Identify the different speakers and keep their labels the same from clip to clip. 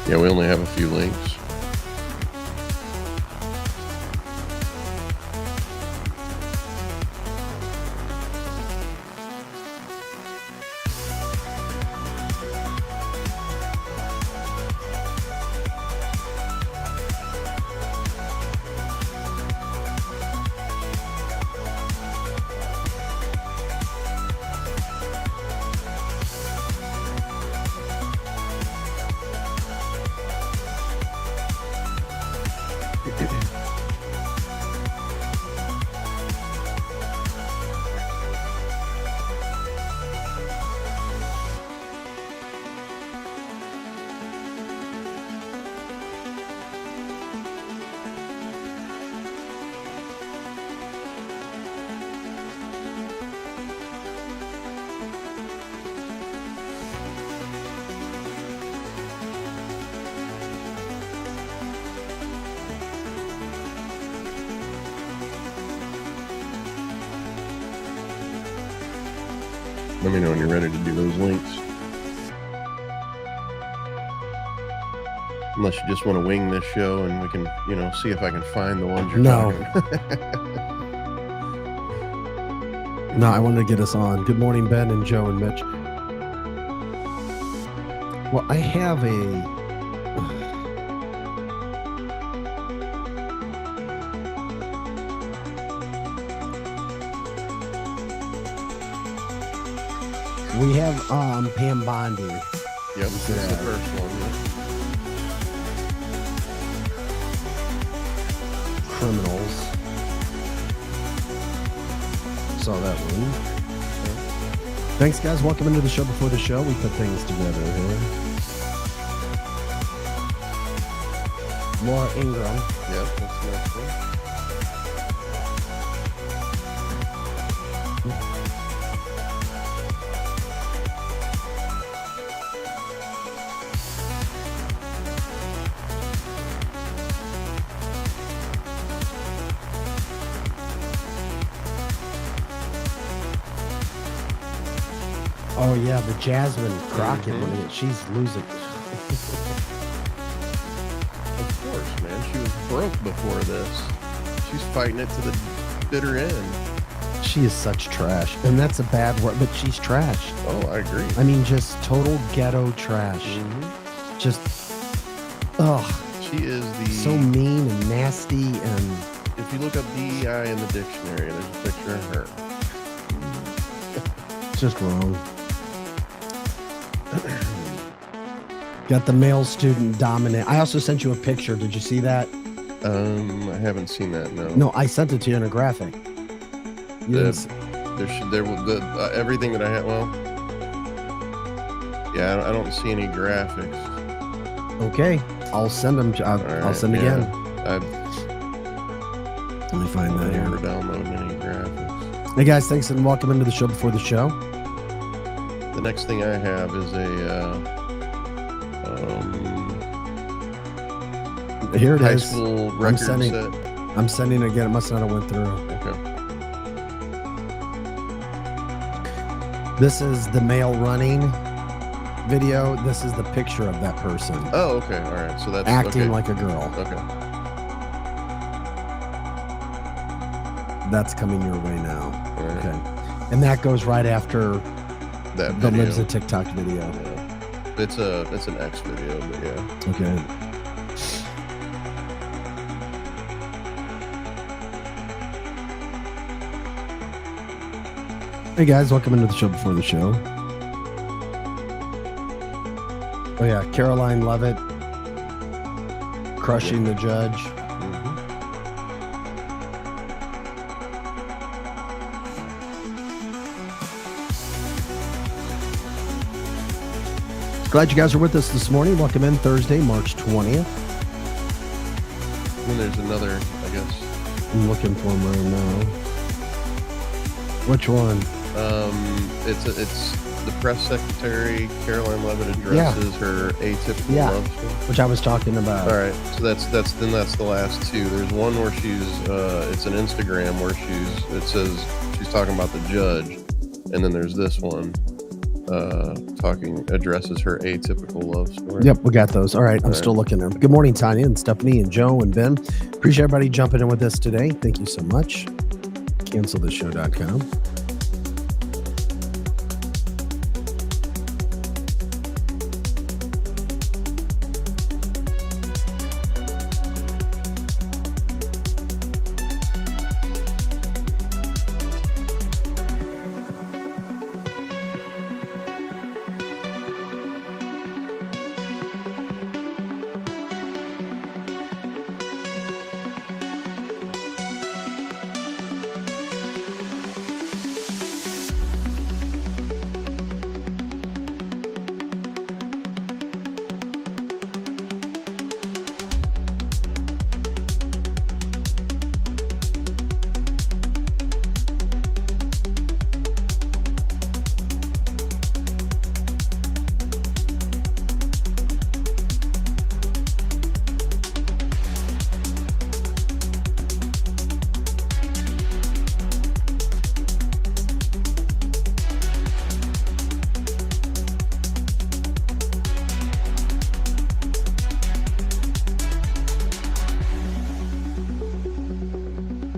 Speaker 1: Yeah, we only have a few links. Let me know when you're ready to do those links. Unless you just want to wing this show and we can, see if I can find the ones you're talking about.
Speaker 2: No, I wanted to get us on. Good morning, Ben and Joe and Mitch. Well, I have We have Pam Bondi.
Speaker 1: Yep, that's the first one. Yeah.
Speaker 2: Criminals. Saw that one. Thanks, guys. Welcome into the show before the show. We put things together here. Laura Ingram.
Speaker 1: Yep, that's the next one.
Speaker 2: Oh yeah, the Jasmine Crockett one. She's losing.
Speaker 1: Of course, man. She was broke before this. She's fighting it to the bitter end.
Speaker 2: She is such trash, and that's a bad word, but she's trash.
Speaker 1: Oh, I agree.
Speaker 2: I mean, just total ghetto trash. Just,
Speaker 1: She is
Speaker 2: so mean and nasty. And
Speaker 1: if you look up DEI in the dictionary, there's a picture of her.
Speaker 2: Just wrong. Got the male student dominant. I also sent you a picture. Did you see that?
Speaker 1: I haven't seen that. No.
Speaker 2: No, I sent it to you in a graphic.
Speaker 1: Everything that I had. Well, yeah, I don't see any graphics.
Speaker 2: Okay, I'll send them. I'll send again.
Speaker 1: Let
Speaker 2: me find that here.
Speaker 1: Never download any graphics.
Speaker 2: Hey guys, thanks and welcome into the show before the show.
Speaker 1: The next thing I have is
Speaker 2: here it
Speaker 1: high
Speaker 2: is.
Speaker 1: school record set.
Speaker 2: I'm sending it again. It must not have went through.
Speaker 1: Okay.
Speaker 2: This is the male running video. This is the picture of that person.
Speaker 1: Oh, okay. All right. So that's
Speaker 2: acting like a girl.
Speaker 1: Okay.
Speaker 2: That's coming your way now.
Speaker 1: Right.
Speaker 2: Okay. And that goes right after
Speaker 1: that
Speaker 2: the Lives a TikTok video.
Speaker 1: Yeah. It's an X video, but yeah.
Speaker 2: Okay. Hey guys, welcome into the show before the show. Oh yeah, Caroline Levitt crushing the judge. Glad you guys are with us this morning. Welcome in Thursday, March 20th.
Speaker 1: And there's another, I guess.
Speaker 2: I'm looking for him right now. Which one?
Speaker 1: It's the press secretary, Caroline Levitt, addresses her atypical love story.
Speaker 2: Which I was talking about.
Speaker 1: All right, so that's the last two. There's one where she's it's an Instagram where it says she's talking about the judge, and then there's this one addresses her atypical love story.
Speaker 2: Yep, we got those. All right, I'm still looking there. Good morning, Tanya and Stephanie and Joe and Ben. Appreciate everybody jumping in with us today. Thank you so much. CancelTheShow.com.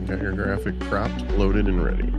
Speaker 1: Got your graphic cropped, loaded, and ready.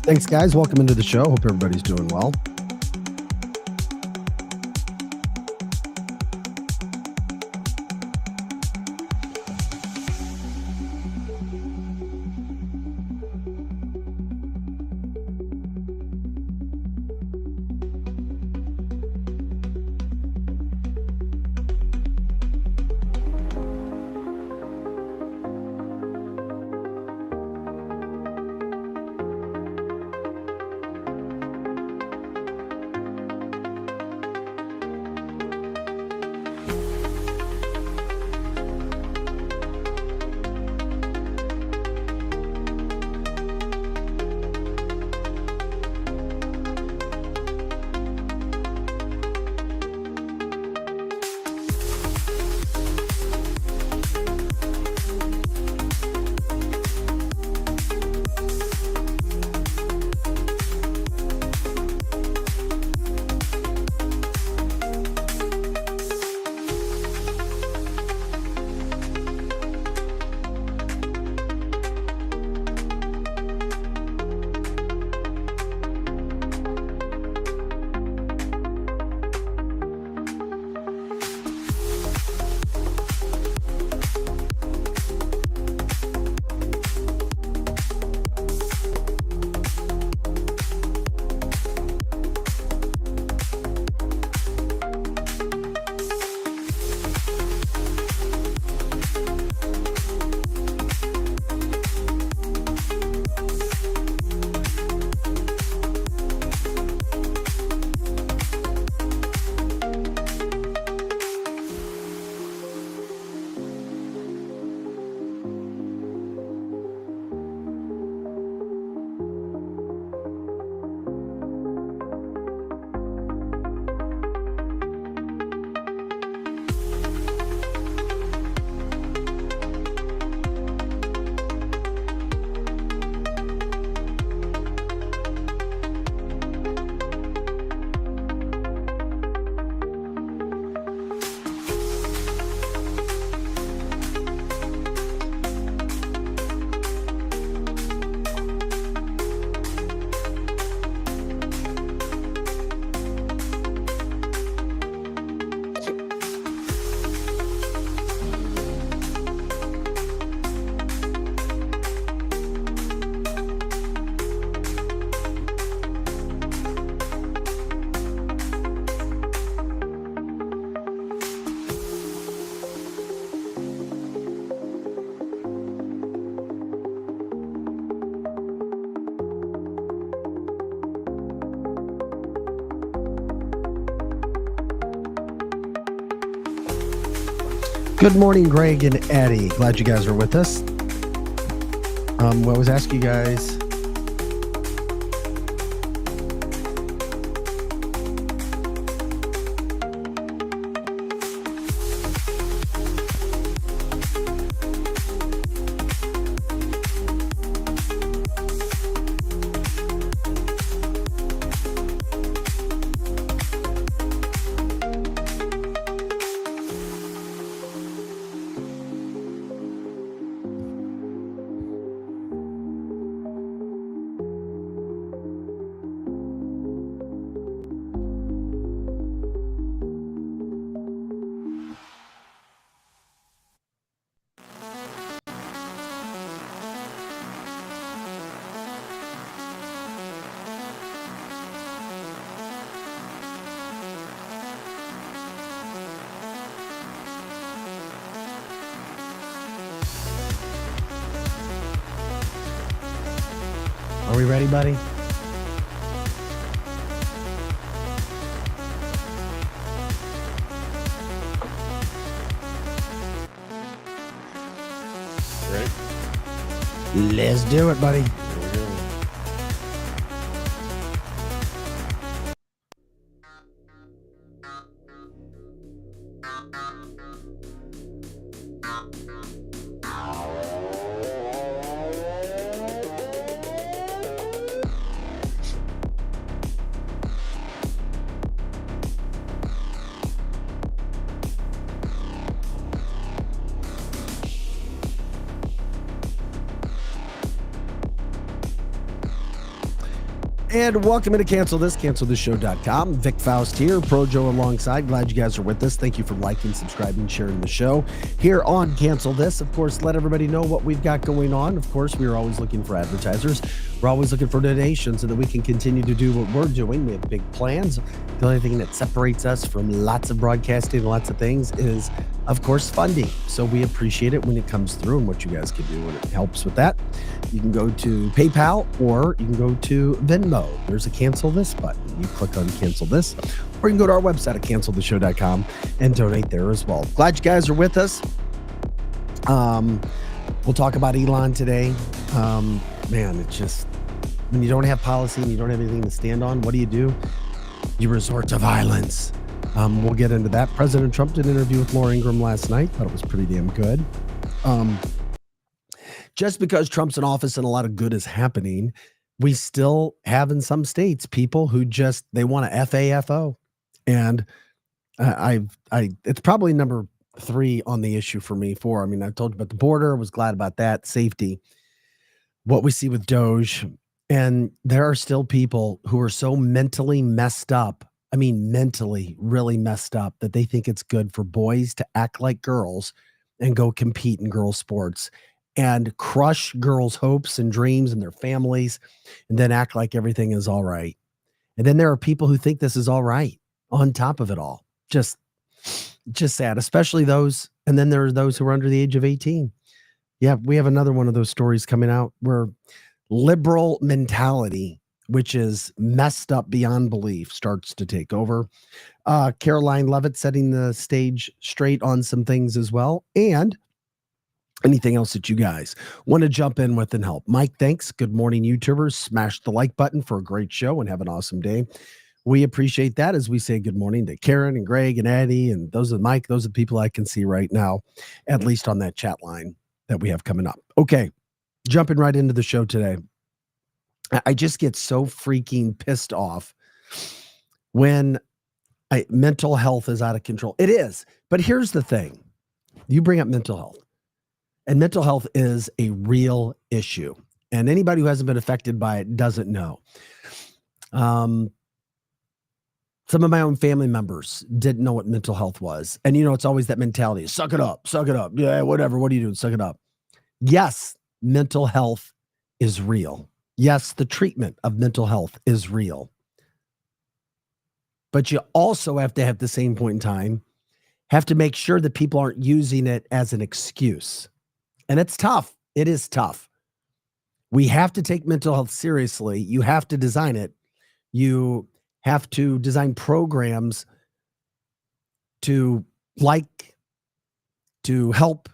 Speaker 1: Thanks, guys. Welcome into the show. Hope everybody's doing well.
Speaker 2: Good morning, Greg and Addie. Glad you guys are with us. What was asking you guys? Are we ready, buddy?
Speaker 1: Ready?
Speaker 2: Let's do it, buddy.
Speaker 1: Here we go.
Speaker 2: And welcome to cancelthisshow.com. Vic Faust here, Pro Joe alongside. Glad you guys are with us. Thank you for liking, subscribing, sharing the show here on Cancel This. Of course, let everybody know what we've got going on. Of course, we are always looking for advertisers. We're always looking for donations so that we can continue to do what we're doing. We have big plans. The only thing that separates us from lots of broadcasting and lots of things is, of course, funding. So we appreciate it when it comes through and what you guys can do when it helps with that. You can go to PayPal or you can go to Venmo. There's a Cancel This button. You click on Cancel This, or you can go to our website at cancelthisshow.com and donate there as well. Glad you guys are with us. We'll talk about Elon today. Man, it's just, when you don't have policy and you don't have anything to stand on, what do? You resort to violence. We'll get into that. President Trump did an interview with Laura Ingraham last night. Thought it was pretty damn good. Just because Trump's in office and a lot of good is happening, we still have in some states people who just, they want to FAFO. And it's probably number 3 on the issue for me. 4. I mean, I told you about the border. I was glad about that. Safety. What we see with Doge. And there are still people who are so mentally messed up. I mean, mentally really messed up that they think it's good for boys to act like girls and go compete in girl sports and crush girls' hopes and dreams and their families and then act like everything is all right. And then there are people who think this is all right on top of it all. Just sad, especially those. And then there are those who are under the age of 18. Yeah, we have another one of those stories coming out where liberal mentality, which is messed up beyond belief, starts to take over. Caroline Levitt setting the stage straight on some things as well. And anything else that you guys want to jump in with and help. Mike, thanks. Good morning, YouTubers. Smash the like button for a great show and have an awesome day. We appreciate that as we say good morning to Karen and Greg and Addie. And those are Mike. Those are the people I can see right now, at least on that chat line that we have coming up. Okay, jumping right into the show today. I just get so freaking pissed off when mental health is out of control. It is. But here's the thing. You bring up mental health. And mental health is a real issue. And anybody who hasn't been affected by it doesn't know. Some of my own family members didn't know what mental health was. And, it's always that mentality. Suck it up. Suck it up. Yeah, whatever. What are you doing? Suck it up. Yes, mental health is real. Yes, the treatment of mental health is real. But you also have to have, at the same point in time, have to make sure that people aren't using it as an excuse. And it's tough. It is tough. We have to take mental health seriously. You have to design it. You have to design programs to to help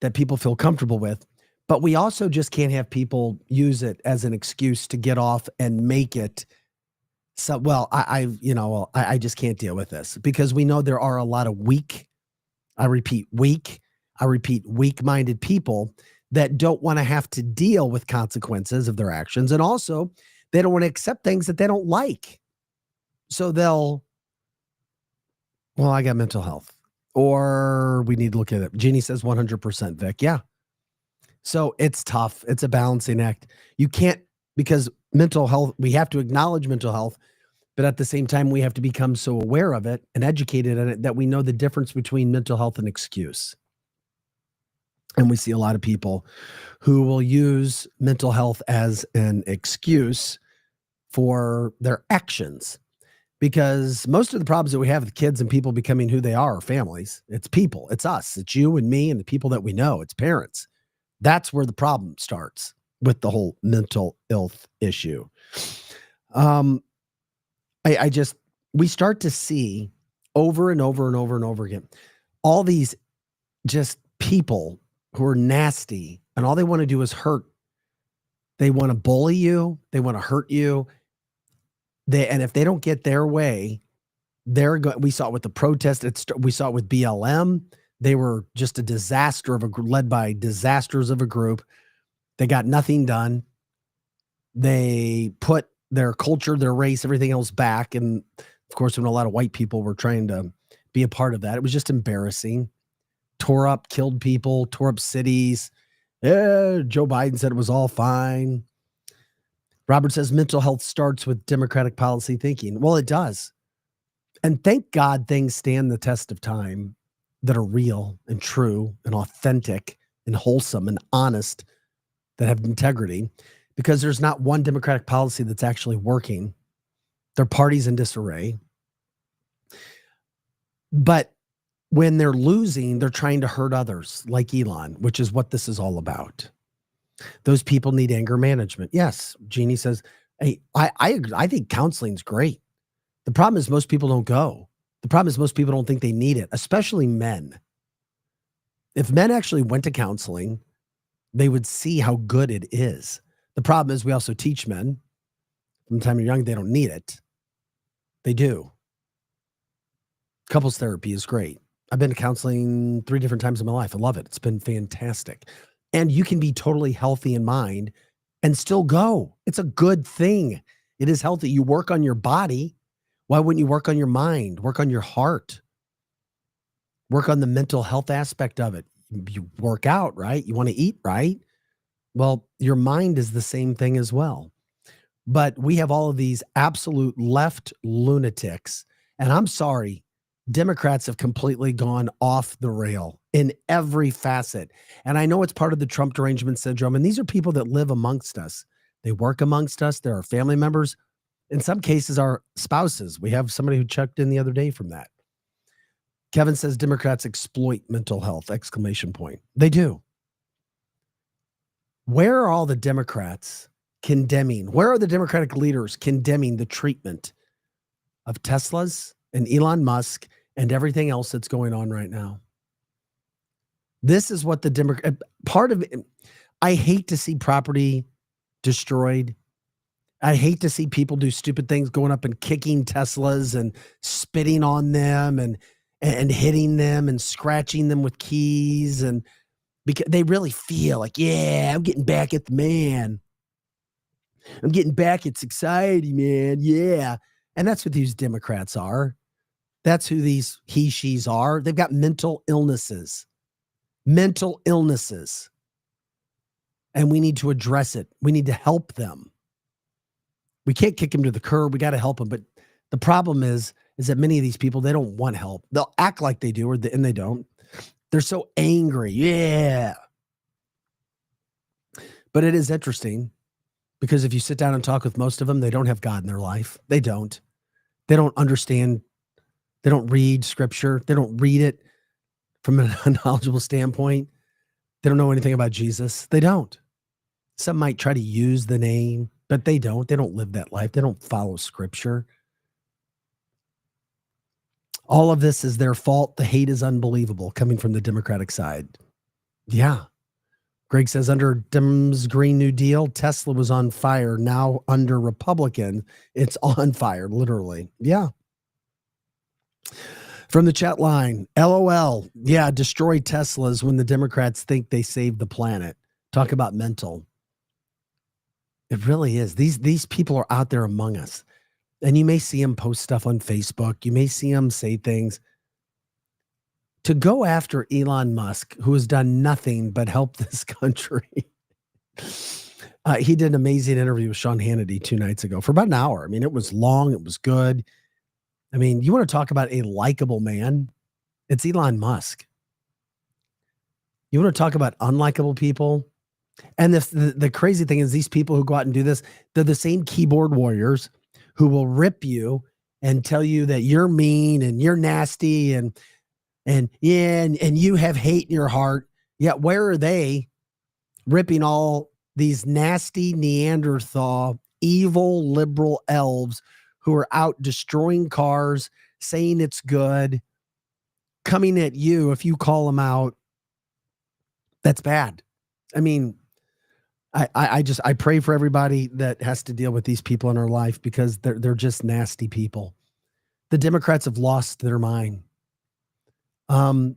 Speaker 2: that people feel comfortable with. But we also just can't have people use it as an excuse to get off and make it so. Well, I just can't deal with this because we know there are a lot of I repeat, weak-minded people that don't want to have to deal with consequences of their actions. And also, they don't want to accept things that they don't like. So I got mental health. Or we need to look at it. Jeannie says 100%, Vic. Yeah. So it's tough. It's a balancing act. You can't, because mental health, we have to acknowledge mental health, but at the same time, we have to become so aware of it and educated in it that we know the difference between mental health and excuse. And we see a lot of people who will use mental health as an excuse for their actions. Because most of the problems that we have with kids and people becoming who they are families. It's people. It's us. It's you and me and the people that we know. It's parents. That's where the problem starts with the whole mental health issue. We start to see over and over and over and over again, all these just people who are nasty and all they want to do is hurt. They want to bully you. They want to hurt you. And if they don't get their way, we saw it with the protest. We saw it with BLM. They were just a disaster led by disasters of a group. They got nothing done. They put their culture, their race, everything else back. And of course, when a lot of white people were trying to be a part of that, it was just embarrassing. Tore up, killed people, tore up cities. Joe Biden said it was all fine. Robert says mental health starts with democratic policy thinking. Well, it does. And thank God things stand the test of time that are real and true and authentic and wholesome and honest, that have integrity, because there's not one democratic policy that's actually working. Their party's in disarray. But when they're losing, they're trying to hurt others, like Elon, which is what this is all about. Those people need anger management. Yes, Jeannie says, hey, I agree. I think counseling's great. The problem is most people don't go. The problem is most people don't think they need it, especially men. If men actually went to counseling, they would see how good it is. The problem is we also teach men from the time you're young, they don't need it. They do. Couples therapy is great. I've been to counseling 3 different times in my life. I love it. It's been fantastic. And you can be totally healthy in mind and still go. It's a good thing. It is healthy. You work on your body. Why wouldn't you work on your mind? Work on your heart. Work on the mental health aspect of it. You work out, right? You want to eat, right? Well, your mind is the same thing as well. But we have all of these absolute left lunatics. And I'm sorry, Democrats have completely gone off the rail in every facet. And I know it's part of the Trump derangement syndrome. And these are people that live amongst us. They work amongst us. They're our family members. In some cases, our spouses. We have somebody who checked in the other day from that. Kevin says Democrats exploit mental health, exclamation point. They do. Where are all the Democrats condemning? Where are the Democratic leaders condemning the treatment of Teslas and Elon Musk and everything else that's going on right now? This is what the Democrat part of it. I hate to see property destroyed. I hate to see people do stupid things, going up and kicking Teslas and spitting on them and hitting them and scratching them with keys, and because they really feel like, yeah, I'm getting back at the man. I'm getting back at society, man. Yeah. And that's what these Democrats are. That's who these he-she's are. They've got mental illnesses. Mental illnesses. And we need to address it. We need to help them. We can't kick them to the curb. We got to help them. But the problem is that many of these people, they don't want help. They'll act like they do, and they don't. They're so angry. Yeah. But it is interesting because if you sit down and talk with most of them, they don't have God in their life. They don't. They don't understand. They don't read scripture. They don't read it from a knowledgeable standpoint. They don't know anything about Jesus. They don't. Some might try to use the name, but they don't. They don't live that life. They don't follow scripture. All of this is their fault. The hate is unbelievable coming from the Democratic side. Yeah. Greg says under Dems' Green New Deal, Tesla was on fire. Now under Republican, it's on fire, literally. Yeah. From the chat line, LOL. Yeah, destroy Teslas when the Democrats think they saved the planet. Talk about mental. It really is. These people are out there among us. And you may see them post stuff on Facebook. You may see them say things. To go after Elon Musk, who has done nothing but help this country. He did an amazing interview with Sean Hannity 2 nights ago for about an hour. I mean, it was long. It was good. I mean, you want to talk about a likable man? It's Elon Musk. You want to talk about unlikable people? And the crazy thing is these people who go out and do this, they're the same keyboard warriors who will rip you and tell you that you're mean and you're nasty and you have hate in your heart. Yet where are they ripping all these nasty Neanderthal, evil liberal elves who are out destroying cars, saying it's good, coming at you if you call them out? That's bad. I mean, I pray for everybody that has to deal with these people in our life because they're just nasty people. The Democrats have lost their mind. But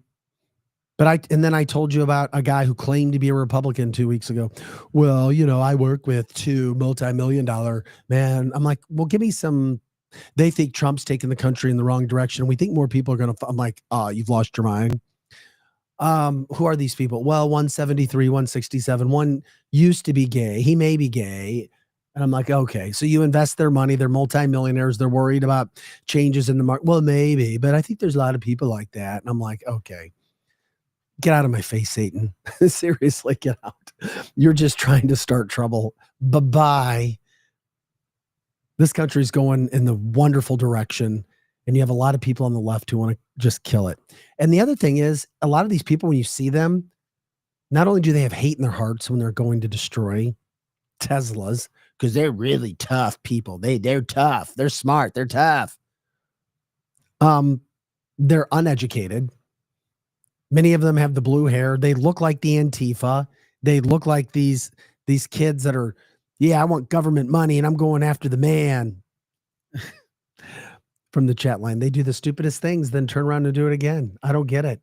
Speaker 2: then I told you about a guy who claimed to be a Republican 2 weeks ago. Well, I work with 2 multi-million-dollar man. I'm like, well, give me some. They think Trump's taking the country in the wrong direction. We think more people are going to. I'm like, you've lost your mind. Who are these people? Well, 173, 167. One used to be gay. He may be gay. And I'm like, okay, so you invest their money. They're multimillionaires. They're worried about changes in the market. Well, maybe, but I think there's a lot of people like that. And I'm like, okay, get out of my face, Satan. Seriously, get out. You're just trying to start trouble. Bye-bye. This country's going in the wonderful direction. And you have a lot of people on the left who want to just kill it. And the other thing is, a lot of these people, when you see them, not only do they have hate in their hearts when they're going to destroy Teslas, because they're really tough people. They're tough. They're smart. They're tough. They're uneducated. Many of them have the blue hair. They look like the Antifa. They look like these kids that are, yeah, I want government money and I'm going after the man. From the chat line, they do the stupidest things, then turn around and do it again. I don't get it.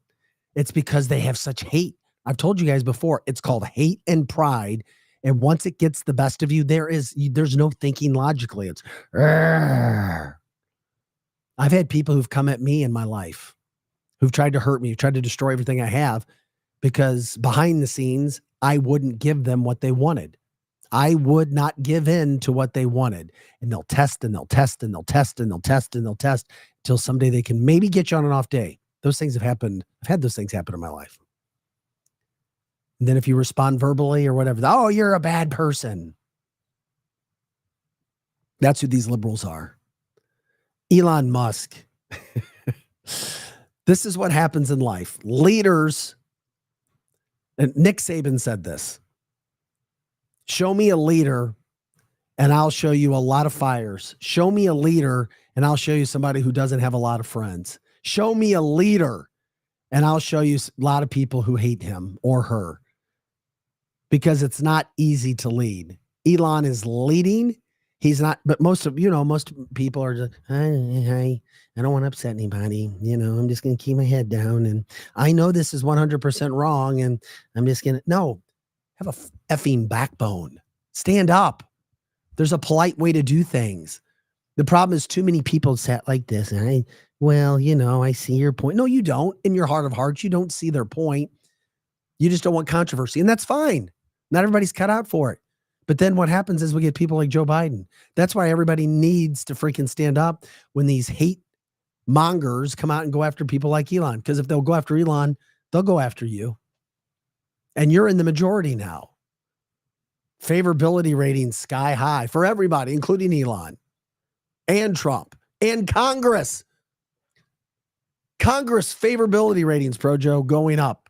Speaker 2: It's because they have such hate. I've told you guys before, it's called hate and pride. And once it gets the best of you, there's no thinking logically. It's, Argh. I've had people who've come at me in my life, who've tried to hurt me, who've tried to destroy everything I have, because behind the scenes, I wouldn't give them what they wanted. I would not give in to what they wanted. And they'll test and they'll test and they'll test and they'll test and they'll test until someday they can maybe get you on an off day. Those things have happened. I've had those things happen in my life. And then if you respond verbally or whatever, oh, you're a bad person. That's who these liberals are. Elon Musk. This is what happens in life. Leaders, and Nick Saban said this. Show me a leader and I'll show you a lot of fires. Show me a leader and I'll show you somebody who doesn't have a lot of friends. Show me a leader and I'll show you a lot of people who hate him or her, because it's not easy to lead. Elon is leading. He's not, but most people are just, hi, I don't want to upset anybody. I'm just going to keep my head down. And I know this is 100% wrong. And I'm just going to, no. Have a effing backbone. Stand up. There's a polite way to do things. The problem is too many people sat like this. And I see your point. No, you don't. In your heart of hearts, you don't see their point. You just don't want controversy. And that's fine. Not everybody's cut out for it. But then what happens is we get people like Joe Biden. That's why everybody needs to freaking stand up when these hate mongers come out and go after people like Elon. Because if they'll go after Elon, they'll go after you. And you're in the majority now. Favorability ratings sky high for everybody, including Elon and Trump and Congress. Congress favorability ratings, Projo, going up.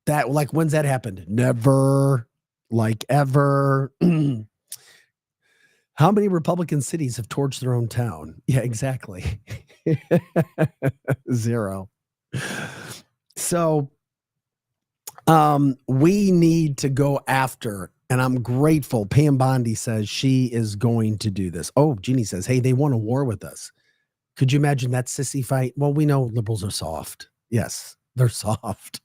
Speaker 2: That, like, when's that happened? Never, like, ever. How many Republican cities have torched their own town? Yeah, exactly. 0. So we need to go after, and I'm grateful. Pam Bondi says she is going to do this. Oh, Jeannie says, hey, they want a war with us. Could you imagine that sissy fight? Well, we know liberals are soft. Yes, they're soft.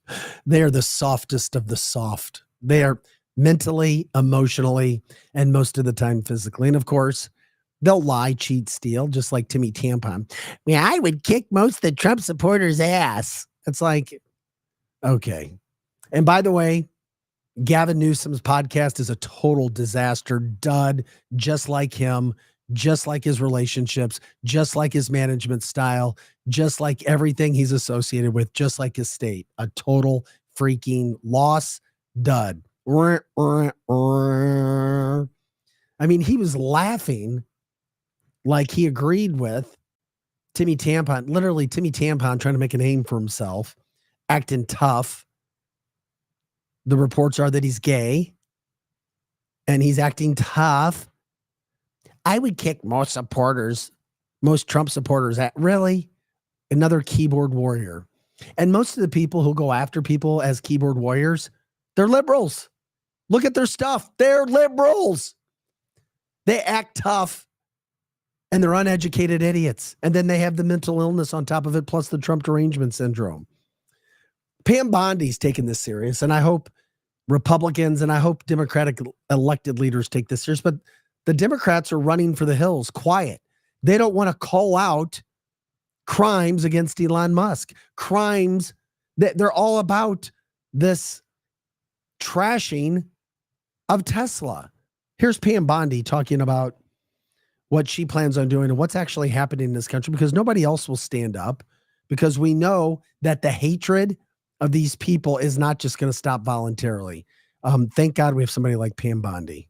Speaker 2: They are the softest of the soft. They are mentally, emotionally, and most of the time physically. And of course, they'll lie, cheat, steal, just like Timmy Tampon. Yeah, I would kick most of the Trump supporters' ass. It's like, okay. And by the way, Gavin Newsom's podcast is a total disaster, dud, just like him, just like his relationships, just like his management style, just like everything he's associated with, just like his state. A total freaking loss, dud. I mean, he was laughing like he agreed with Timmy Tampon, literally Timmy Tampon trying to make a name for himself, acting tough. The reports are that he's gay and he's acting tough. I would kick most Trump supporters at really another keyboard warrior. And most of the people who go after people as keyboard warriors, they're liberals. Look at their stuff. They're liberals. They act tough and they're uneducated idiots. And then they have the mental illness on top of it, plus the Trump derangement syndrome. Pam Bondi's taking this serious, and I hope Republicans and I hope Democratic elected leaders take this serious, but the Democrats are running for the hills quiet. They don't want to call out crimes against Elon Musk, crimes that they're all about this trashing of Tesla. Here's Pam Bondi talking about what she plans on doing and what's actually happening in this country, because nobody else will stand up, because we know that the hatred of these people is not just going to stop voluntarily. Thank God we have somebody like Pam Bondi.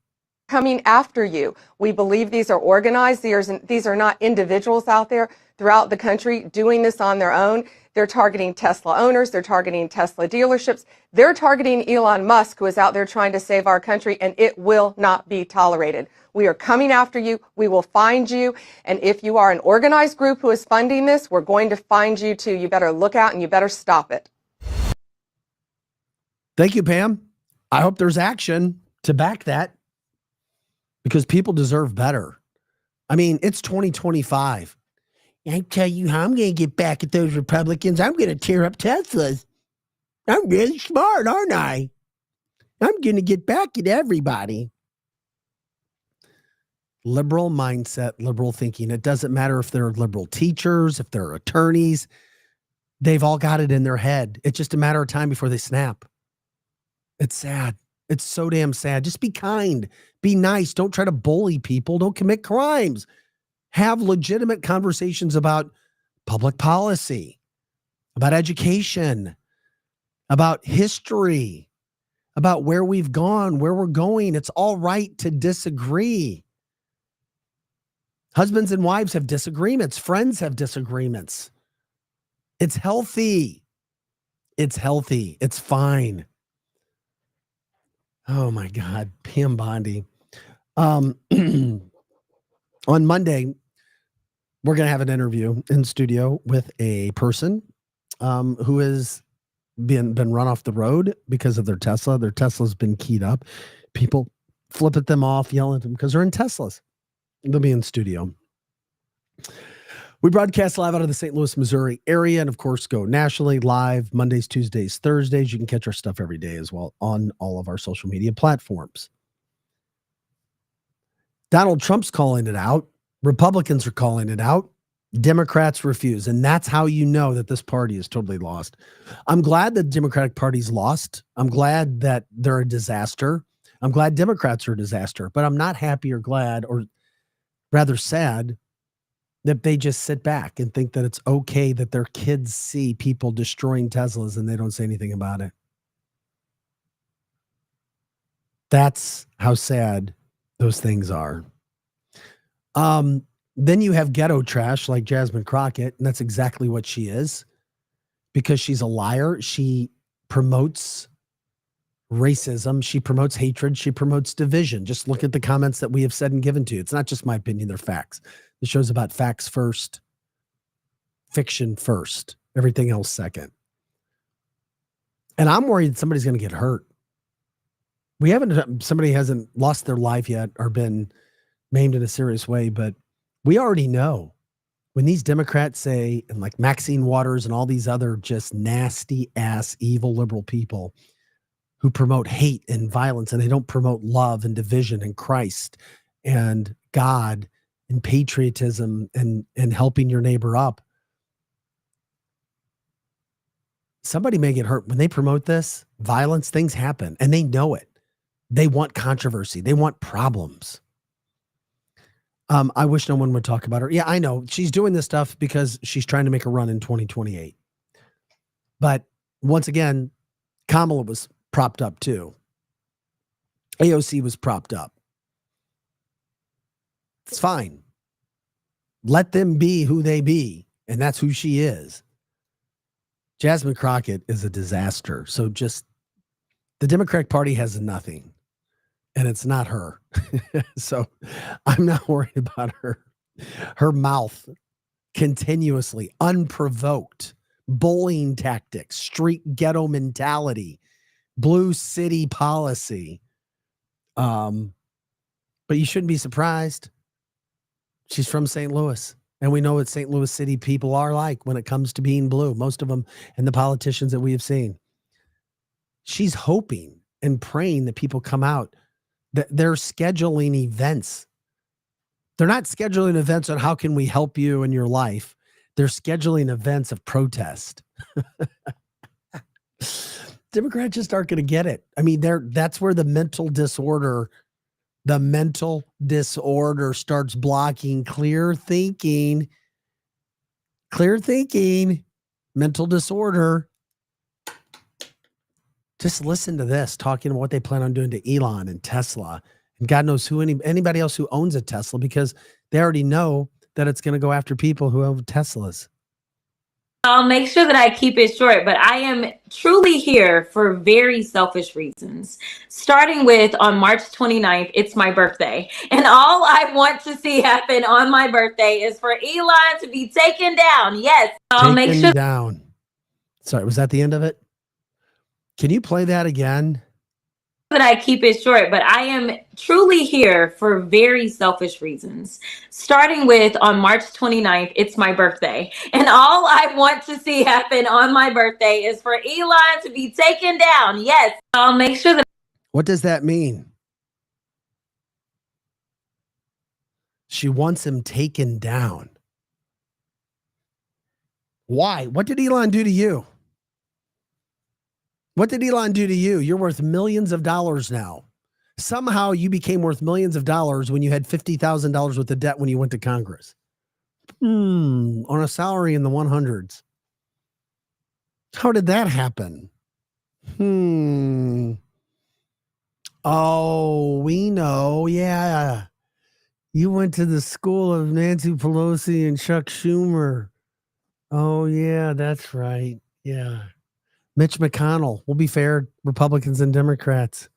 Speaker 3: Coming after you. We believe these are organized. These are not individuals out there throughout the country doing this on their own. They're targeting Tesla owners. They're targeting Tesla dealerships. They're targeting Elon Musk, who is out there trying to save our country, and it will not be tolerated. We are coming after you. We will find you. And if you are an organized group who is funding this, we're going to find you too. You better look out and you better stop it.
Speaker 2: Thank you, Pam. I hope there's action to back that, because people deserve better. I mean, it's 2025. I tell you how I'm going to get back at those Republicans. I'm going to tear up Teslas. I'm really smart, aren't I? I'm going to get back at everybody. Liberal mindset, liberal thinking. It doesn't matter if they're liberal teachers, if they're attorneys. They've all got it in their head. It's just a matter of time before they snap. It's sad. It's so damn sad. Just be kind. Be nice. Don't try to bully people. Don't commit crimes. Have legitimate conversations about public policy, about education, about history, about where we've gone, where we're going. It's all right to disagree. Husbands and wives have disagreements. Friends have disagreements. It's healthy. It's healthy. It's fine. Oh my God, Pam Bondi. On Monday, we're going to have an interview in studio with a person who has been run off the road because of their Tesla. Their Tesla's been keyed up. People flip at them off, yell at them because they're in Teslas. They'll be in studio. We broadcast live out of the St. Louis, Missouri area, and of course go nationally live Mondays, Tuesdays, Thursdays. You can catch our stuff every day as well on all of our social media platforms. Donald Trump's calling it out. Republicans are calling it out. Democrats refuse. And that's how you know that this party is totally lost. I'm glad the Democratic Party's lost. I'm glad that they're a disaster. I'm glad Democrats are a disaster. But I'm not happy or glad, or rather sad, that they just sit back and think that it's okay that their kids see people destroying Teslas and they don't say anything about it. That's how sad those things are. Then you have ghetto trash like Jasmine Crockett, and that's exactly what she is, because she's a liar. She promotes racism. She promotes hatred. She promotes division. Just look at the comments that we have said and given to you. It's not just my opinion, they're facts. The show's about facts first, fiction first, everything else second. And I'm worried somebody's going to get hurt. Somebody hasn't lost their life yet or been maimed in a serious way, but we already know when these Democrats say, and like Maxine Waters and all these other just nasty ass evil liberal people who promote hate and violence, and they don't promote love and division and Christ and God and patriotism and helping your neighbor up. Somebody may get hurt when they promote this violence. Things happen and they know it. They want controversy. They want problems. I wish no one would talk about her. Yeah, I know she's doing this stuff because she's trying to make a run in 2028. But once again, Kamala was propped up too. AOC was propped up. It's fine. Let them be who they be. And that's who she is. Jasmine Crockett is a disaster. So just the Democratic Party has nothing. And it's not her. So I'm not worried about her. Her mouth continuously, unprovoked, bullying tactics, street ghetto mentality, blue city policy. But you shouldn't be surprised. She's from St. Louis. And we know what St. Louis City people are like when it comes to being blue. Most of them and the politicians that we have seen. She's hoping and praying that people come out. They're scheduling events. They're not scheduling events on how can we help you in your life. They're scheduling events of protest. Democrats just aren't going to get it. I mean, that's where the mental disorder starts blocking clear thinking, mental disorder. Just listen to this, talking about what they plan on doing to Elon and Tesla. And God knows who anybody else who owns a Tesla, because they already know that it's going to go after people who own Teslas.
Speaker 4: I'll make sure that I keep it short, but I am truly here for very selfish reasons. Starting with on March 29th, it's my birthday. And all I want to see happen on my birthday is for Elon to be taken down. Yes, I'll make sure
Speaker 2: down. Sorry, was that the end of it? Can you play that again?
Speaker 4: that I keep it short, but I am truly here for very selfish reasons. Starting with on March 29th, it's my birthday. And all I want to see happen on my birthday is for Elon to be taken down. Yes, I'll make sure that.
Speaker 2: What does that mean? She wants him taken down. Why? What did Elon do to you? What did Elon do to you? You're worth millions of dollars now. Somehow you became worth millions of dollars when you had $50,000 worth of debt when you went to Congress. On a salary in the 100s. How did that happen? Oh, we know. Yeah. You went to the school of Nancy Pelosi and Chuck Schumer. Oh, yeah, that's right. Yeah. Mitch McConnell. We'll be fair, Republicans and Democrats.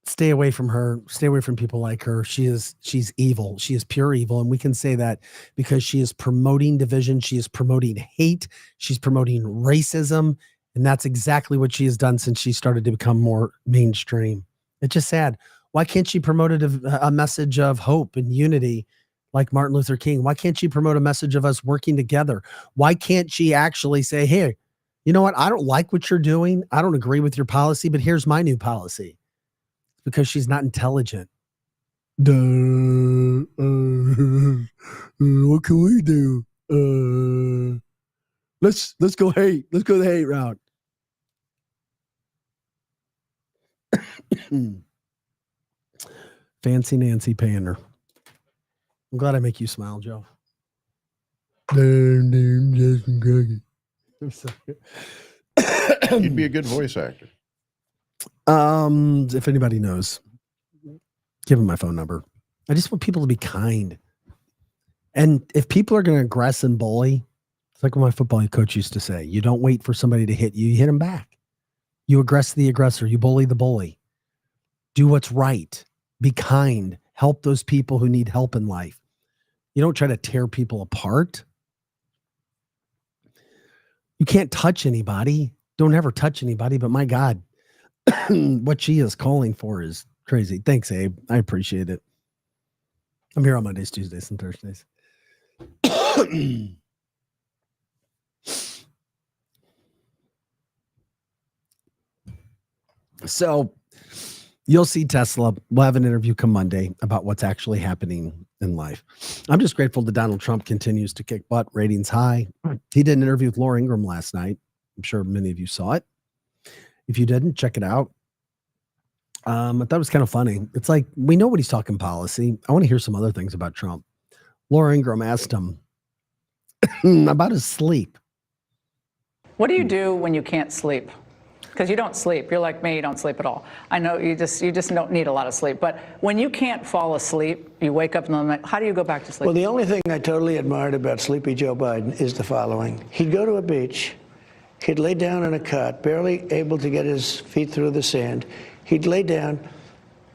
Speaker 2: Stay away from her. Stay away from people like her. She's evil. She is pure evil. And we can say that because she is promoting division. She is promoting hate. She's promoting racism. And that's exactly what she has done since she started to become more mainstream. It's just sad. Why can't she promote a message of hope and unity like Martin Luther King? Why can't she promote a message of us working together? Why can't she actually say, hey, you know what? I don't like what you're doing. I don't agree with your policy, but here's my new policy. Because she's not intelligent. What can we do? Let's go hate. Let's go the hate route. Fancy Nancy Pander. I'm glad I make you smile, Joe.
Speaker 1: You'd be a good voice actor.
Speaker 2: If anybody knows, give them my phone number. I just want people to be kind. And if people are going to aggress and bully, it's like what my football coach used to say, you don't wait for somebody to hit you, you hit them back. You aggress the aggressor. You bully the bully. Do what's right. Be kind. Help those people who need help in life. You don't try to tear people apart. You can't touch anybody. Don't ever touch anybody. But my God, what she is calling for is crazy. Thanks, Abe. I appreciate it. I'm here on Mondays, Tuesdays, and Thursdays. So you'll see Tesla. We'll have an interview come Monday about what's actually happening in life. I'm just grateful that Donald Trump continues to kick butt, ratings high. He did an interview with Laura Ingraham last night. I'm sure many of you saw it. If you didn't, check it out. I thought it was kind of funny. It's like, we know what he's talking policy. I want to hear some other things about Trump. Laura Ingraham asked him about his sleep.
Speaker 5: What do you do when you can't sleep? Because you don't sleep. You're like me, you don't sleep at all. I know you just don't need a lot of sleep. But when you can't fall asleep, you wake up in the night, how do you go back to sleep?
Speaker 6: Well, the only thing I totally admired about Sleepy Joe Biden is the following. He'd go to a beach. He'd lay down in a cot, barely able to get his feet through the sand. He'd lay down,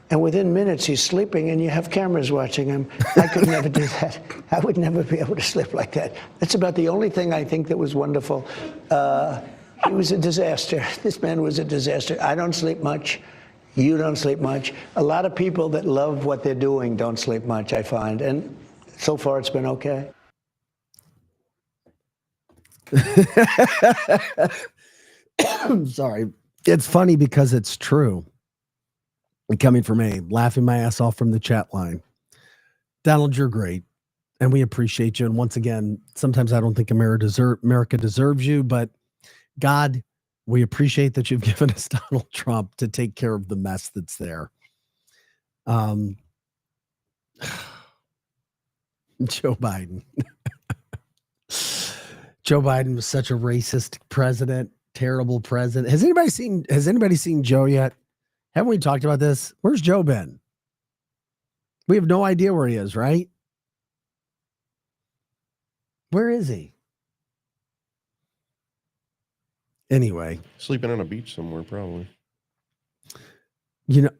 Speaker 6: and within minutes he's sleeping, and you have cameras watching him. I could never do that. I would never be able to sleep like that. That's about the only thing I think that was wonderful. He was a disaster. This man was a disaster. I don't sleep much. You don't sleep much. A lot of people that love what they're doing don't sleep much, I find. And so far, it's been okay.
Speaker 2: I'm sorry. It's funny because it's true. Coming from Abe, laughing my ass off from the chat line. Donald, you're great. And we appreciate you. And once again, sometimes I don't think America deserves you, but God, we appreciate that you've given us Donald Trump to take care of the mess that's there. Joe Biden. Joe Biden was such a racist president, terrible president. Has anybody seen Joe yet? Haven't we talked about this? Where's Joe been? We have no idea where he is, right? Where is he? Anyway.
Speaker 1: Sleeping on a beach somewhere, probably.
Speaker 2: You know,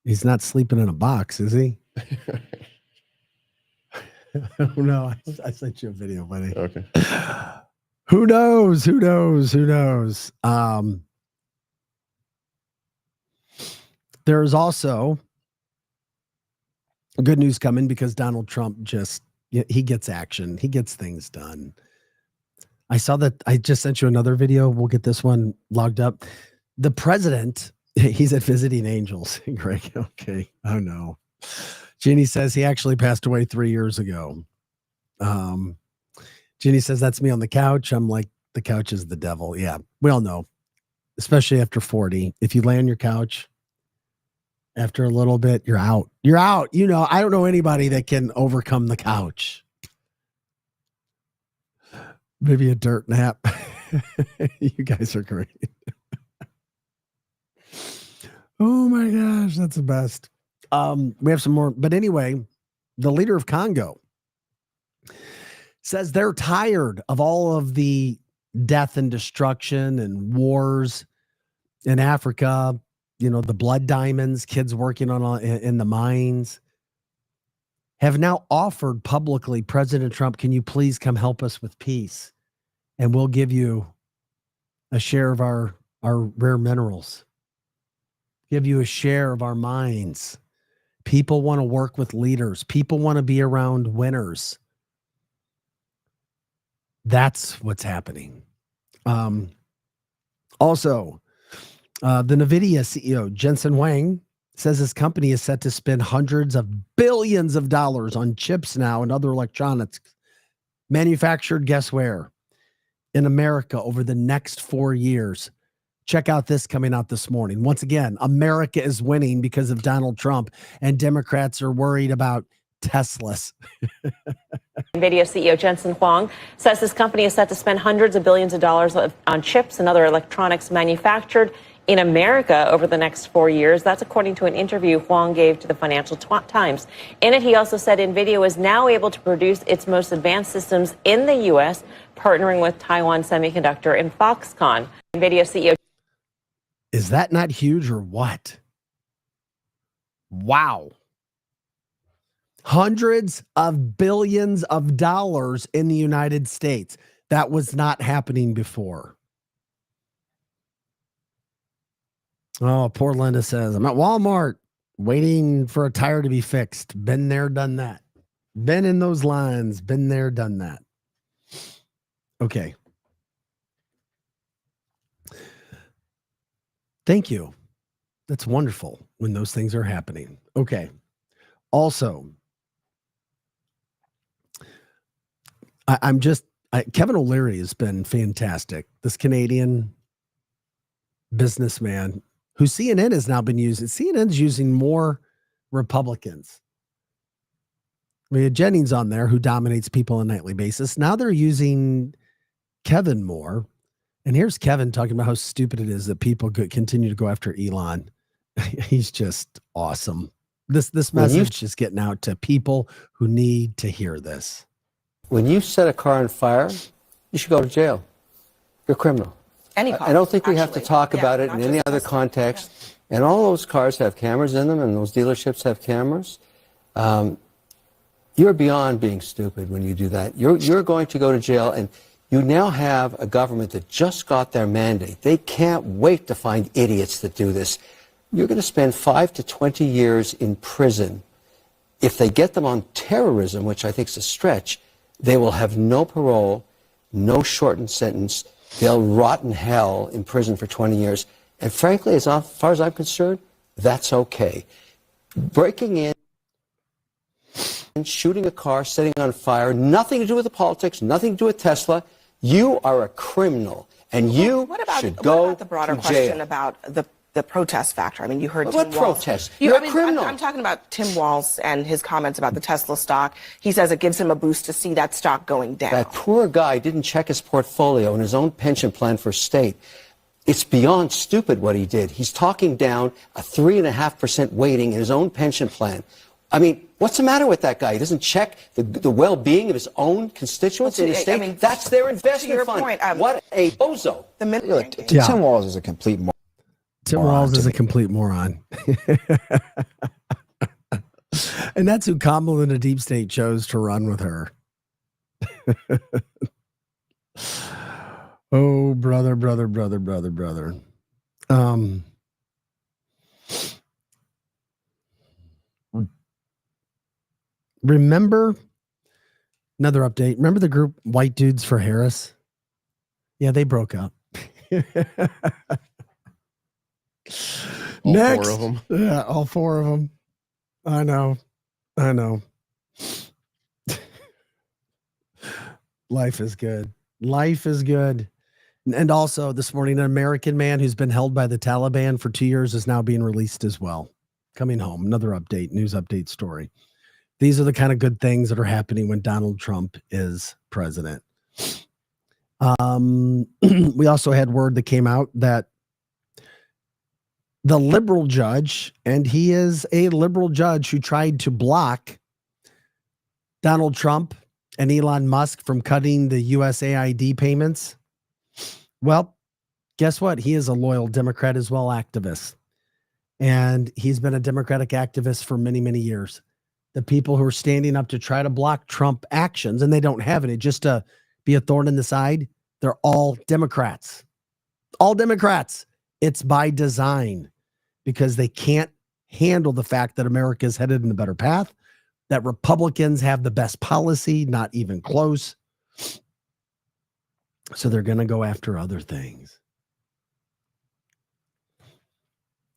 Speaker 2: he's not sleeping in a box, is he? Oh, no, I sent you a video, buddy.
Speaker 1: Okay.
Speaker 2: Who knows? Who knows? Who knows? There's also good news coming because Donald Trump he gets action. He gets things done. I saw that. I just sent you another video. We'll get this one logged up. The president, he's at Visiting Angels. Greg, okay. Oh, no. Ginny says he actually passed away 3 years ago. Ginny says, that's me on the couch. I'm like, the couch is the devil. Yeah, we all know, especially after 40. If you lay on your couch, after a little bit, you're out. You're out. You know, I don't know anybody that can overcome the couch. Maybe a dirt nap. You guys are great. Oh my gosh, that's the best. We have some more, but anyway, the leader of Congo says they're tired of all of the death and destruction and wars in Africa. You know, the blood diamonds, kids working on in the mines, have now offered publicly, President Trump, can you please come help us with peace? And we'll give you a share of our rare minerals, give you a share of our mines. People want to work with leaders. People want to be around winners. That's what's happening. Also, the NVIDIA CEO, Jensen Huang, says his company is set to spend hundreds of billions of dollars on chips now and other electronics manufactured, guess where? In America over the next 4 years. Check out this coming out this morning. Once again, America is winning because of Donald Trump, and Democrats are worried about Teslas.
Speaker 7: NVIDIA CEO Jensen Huang says his company is set to spend hundreds of billions of dollars on chips and other electronics manufactured in America over the next 4 years. That's according to an interview Huang gave to the Financial Times. In it, he also said NVIDIA is now able to produce its most advanced systems in the U.S., partnering with Taiwan Semiconductor and Foxconn. NVIDIA CEO.
Speaker 2: Is that not huge or what? Wow. Hundreds of billions of dollars in the United States. That was not happening before. Oh, poor Linda says, I'm at Walmart waiting for a tire to be fixed. Been there, done that. Been in those lines. Been there, done that. Okay. Thank you. That's wonderful when those things are happening. Okay. Also, Kevin O'Leary has been fantastic. This Canadian businessman who CNN has now been using. CNN's using more Republicans. We had Jennings on there who dominates people on a nightly basis. Now they're using Kevin more. And here's Kevin talking about how stupid it is that people continue to go after Elon. He's just awesome. This message is getting out to people who need to hear this.
Speaker 8: When you set a car on fire, you should go to jail. You're a criminal.
Speaker 9: Any car,
Speaker 8: I don't think we have to
Speaker 9: actually.
Speaker 8: talk about it
Speaker 9: not
Speaker 8: in any
Speaker 9: just
Speaker 8: other
Speaker 9: Tesla.
Speaker 8: context. And all those cars have cameras in them, and those dealerships have cameras. You're beyond being stupid when you do that. You're going to go to jail, and you now have a government that just got their mandate. They can't wait to find idiots that do this. You're going to spend 5 to 20 years in prison. If they get them on terrorism, which I think is a stretch, they will have no parole, no shortened sentence. They'll rot in hell in prison for 20 years. And frankly, as far as I'm concerned, that's okay. Breaking in, shooting a car, setting on fire, nothing to do with the politics, nothing to do with Tesla. You are a criminal, and you should go
Speaker 9: what about the broader
Speaker 8: to
Speaker 9: question
Speaker 8: jail.
Speaker 9: about the protest factor? I mean, you heard
Speaker 8: What
Speaker 9: Tim Walz.
Speaker 8: protest? You're a criminal.
Speaker 9: I'm talking about Tim Walz and his comments about the Tesla stock. He says it gives him a boost to see that stock going down.
Speaker 8: That poor guy didn't check his portfolio and his own pension plan for state. It's beyond stupid what he did. He's talking down a 3.5% weighting in his own pension plan. I mean, what's the matter with that guy? He doesn't check the well-being of his own constituents in his state.
Speaker 9: I mean,
Speaker 8: that's their
Speaker 9: to
Speaker 8: investment
Speaker 9: your
Speaker 8: fund.
Speaker 9: point,
Speaker 8: what a bozo.
Speaker 9: The minute
Speaker 2: Yeah.
Speaker 10: Tim Walz is a complete
Speaker 2: Tim Walz is a complete moron. And that's who Kamala in the deep state chose to run with her. Oh, brother. Remember, another update. Remember the group White Dudes for Harris? Yeah, they broke up.
Speaker 1: All
Speaker 2: Next.
Speaker 1: 4 of them.
Speaker 2: Yeah, all 4 of them. I know. Life is good. And also this morning, an American man who's been held by the Taliban for 2 years is now being released as well. Coming home. Another update, news update story. These are the kind of good things that are happening when Donald Trump is president. We also had word that came out that the liberal judge, and he is a liberal judge who tried to block Donald Trump and Elon Musk from cutting the USAID payments. Well, guess what? He is a loyal Democrat as well, activist. And he's been a Democratic activist for many, many years. The people who are standing up to try to block Trump actions, and they don't have any, just to be a thorn in the side, they're all Democrats. All Democrats. It's by design because they can't handle the fact that America is headed in a better path, that Republicans have the best policy, not even close. So they're going to go after other things.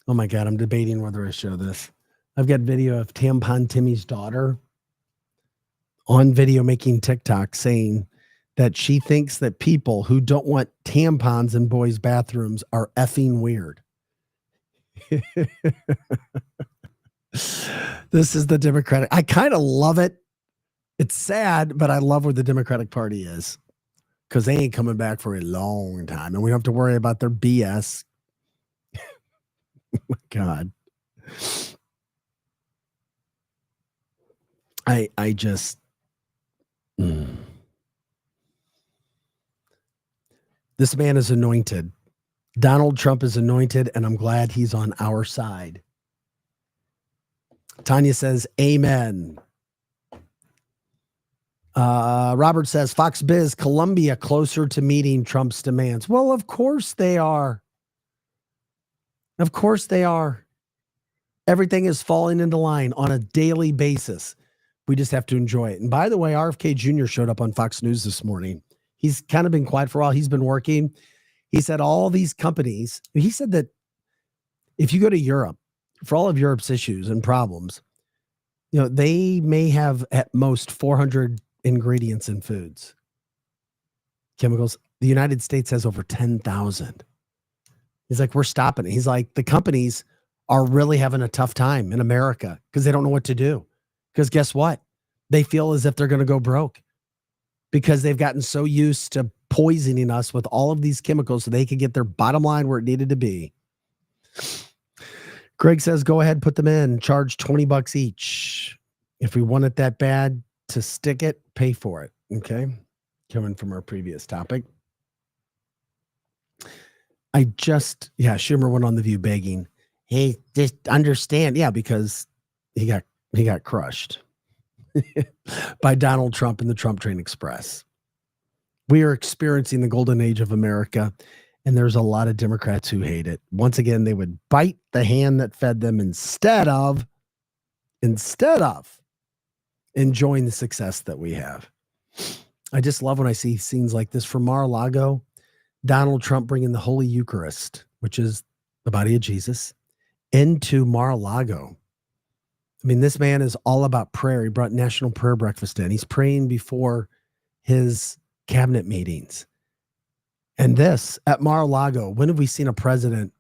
Speaker 2: Oh my God, I'm debating whether I show this. I've got video of Tampon Timmy's daughter on video making TikTok saying that she thinks that people who don't want tampons in boys' bathrooms are effing weird. This is the Democratic. I kind of love it. It's sad, but I love where the Democratic Party is because they ain't coming back for a long time, and we don't have to worry about their BS. Oh my God. I just this man is anointed Donald Trump is anointed, and I'm glad he's on our side. Tanya says, amen. Robert says, Fox Biz, Colombia closer to meeting Trump's demands. Well, of course they are. Of course they are. Everything is falling into line on a daily basis. We just have to enjoy it. And by the way, RFK Jr. showed up on Fox News this morning. He's kind of been quiet for a while. He's been working. He said all these companies, he said that if you go to Europe, for all of Europe's issues and problems, you know, they may have at most 400 ingredients in foods, chemicals. The United States has over 10,000. He's like, we're stopping it. He's like, the companies are really having a tough time in America because they don't know what to do. Because guess what? They feel as if they're going to go broke because they've gotten so used to poisoning us with all of these chemicals so they could get their bottom line where it needed to be. Greg says, go ahead, put them in, charge $20 each. If we want it that bad to stick it, pay for it. Okay. Coming from our previous topic. Schumer went on The View begging, hey, just understand. Yeah, because he got crushed by Donald Trump and the Trump Train Express. We are experiencing the golden age of America, and there's a lot of Democrats who hate it. Once again, they would bite the hand that fed them instead of enjoying the success that we have. I just love when I see scenes like this from Mar-a-Lago. Donald Trump bringing the Holy Eucharist, which is the body of Jesus, into Mar-a-Lago. I mean, this man is all about prayer. He brought National Prayer Breakfast in. He's praying before his cabinet meetings. And this at Mar-a-Lago, when have we seen a president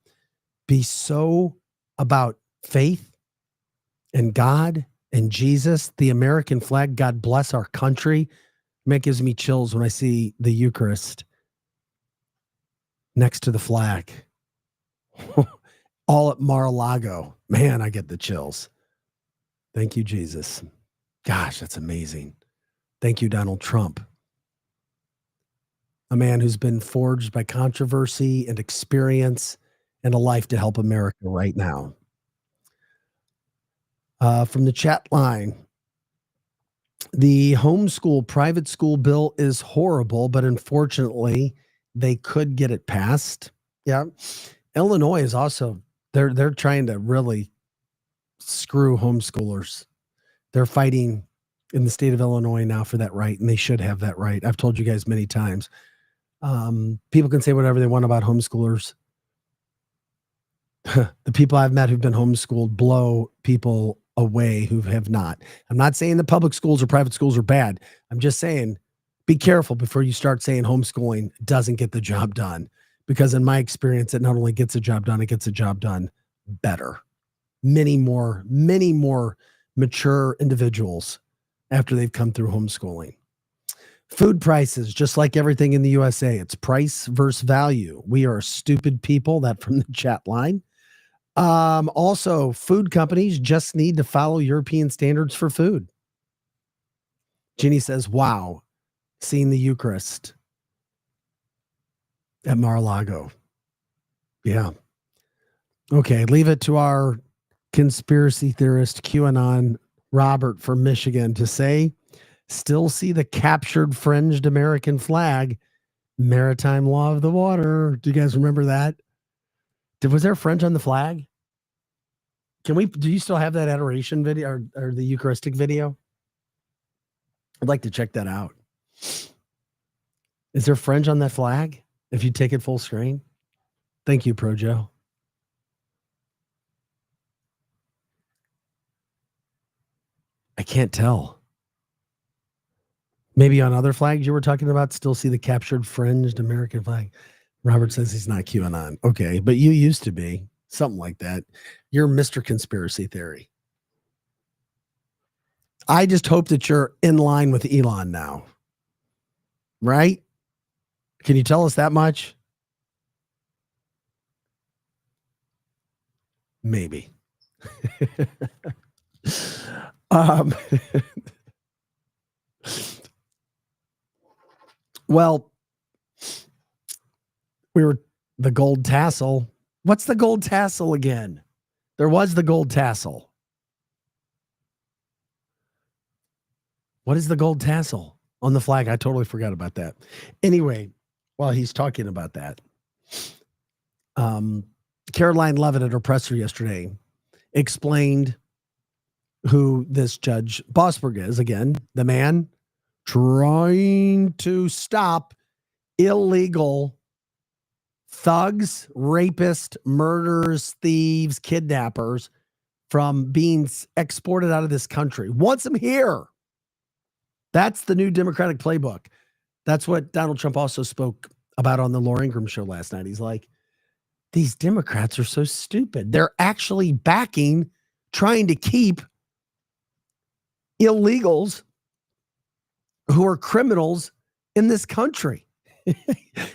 Speaker 2: be so about faith and God and Jesus, the American flag? God bless our country. Man, it gives me chills when I see the Eucharist next to the flag. All at Mar-a-Lago. Man, I get the chills. Thank you, Jesus. Gosh, that's amazing. Thank you, Donald Trump. A man who's been forged by controversy and experience and a life to help America right now. From the chat line, the homeschool private school bill is horrible, but unfortunately, they could get it passed. Yeah. Illinois is also, they're trying to really screw homeschoolers. They're fighting in the state of Illinois now for that right, and they should have that right. I've told you guys many times. People can say whatever they want about homeschoolers. The people I've met who've been homeschooled blow people away who have not. I'm not saying the public schools or private schools are bad. I'm just saying be careful before you start saying homeschooling doesn't get the job done. Because in my experience, it not only gets the job done, it gets the job done better. Many more mature individuals after they've come through homeschooling. Food prices, just like everything in the USA, it's price versus value. We are stupid people. That from the chat line. Also, food companies just need to follow European standards for food. Ginny says, wow, seeing the Eucharist at Mar-a-Lago. Yeah. Okay, leave it to our conspiracy theorist QAnon Robert from Michigan to say, still see the captured fringed American flag, maritime law of the water. Do you guys remember that? Was there French on the flag? Do you still have that adoration video or the Eucharistic video? I'd like to check that out. Is there French on that flag? If you take it full screen? Thank you, Projo. I can't tell. Maybe on other flags you were talking about, still see the captured fringed American flag. Robert says he's not QAnon. Okay, but you used to be. Something like that. You're Mr. Conspiracy Theory. I just hope that you're in line with Elon now. Right? Can you tell us that much? Maybe. Well, we were The gold tassel. What's the gold tassel again? There was the gold tassel. What is the gold tassel on the flag? I totally forgot about that. Anyway, while he's talking about that, Caroline Leavitt at her presser yesterday explained who this Judge Boasberg is. Again, the man trying to stop illegal thugs, rapists, murderers, thieves, kidnappers from being exported out of this country. Wants them here. That's the new Democratic playbook. That's what Donald Trump also spoke about on the Laura Ingraham show last night. He's like, these Democrats are so stupid. They're actually backing, trying to keep illegals who are criminals in this country.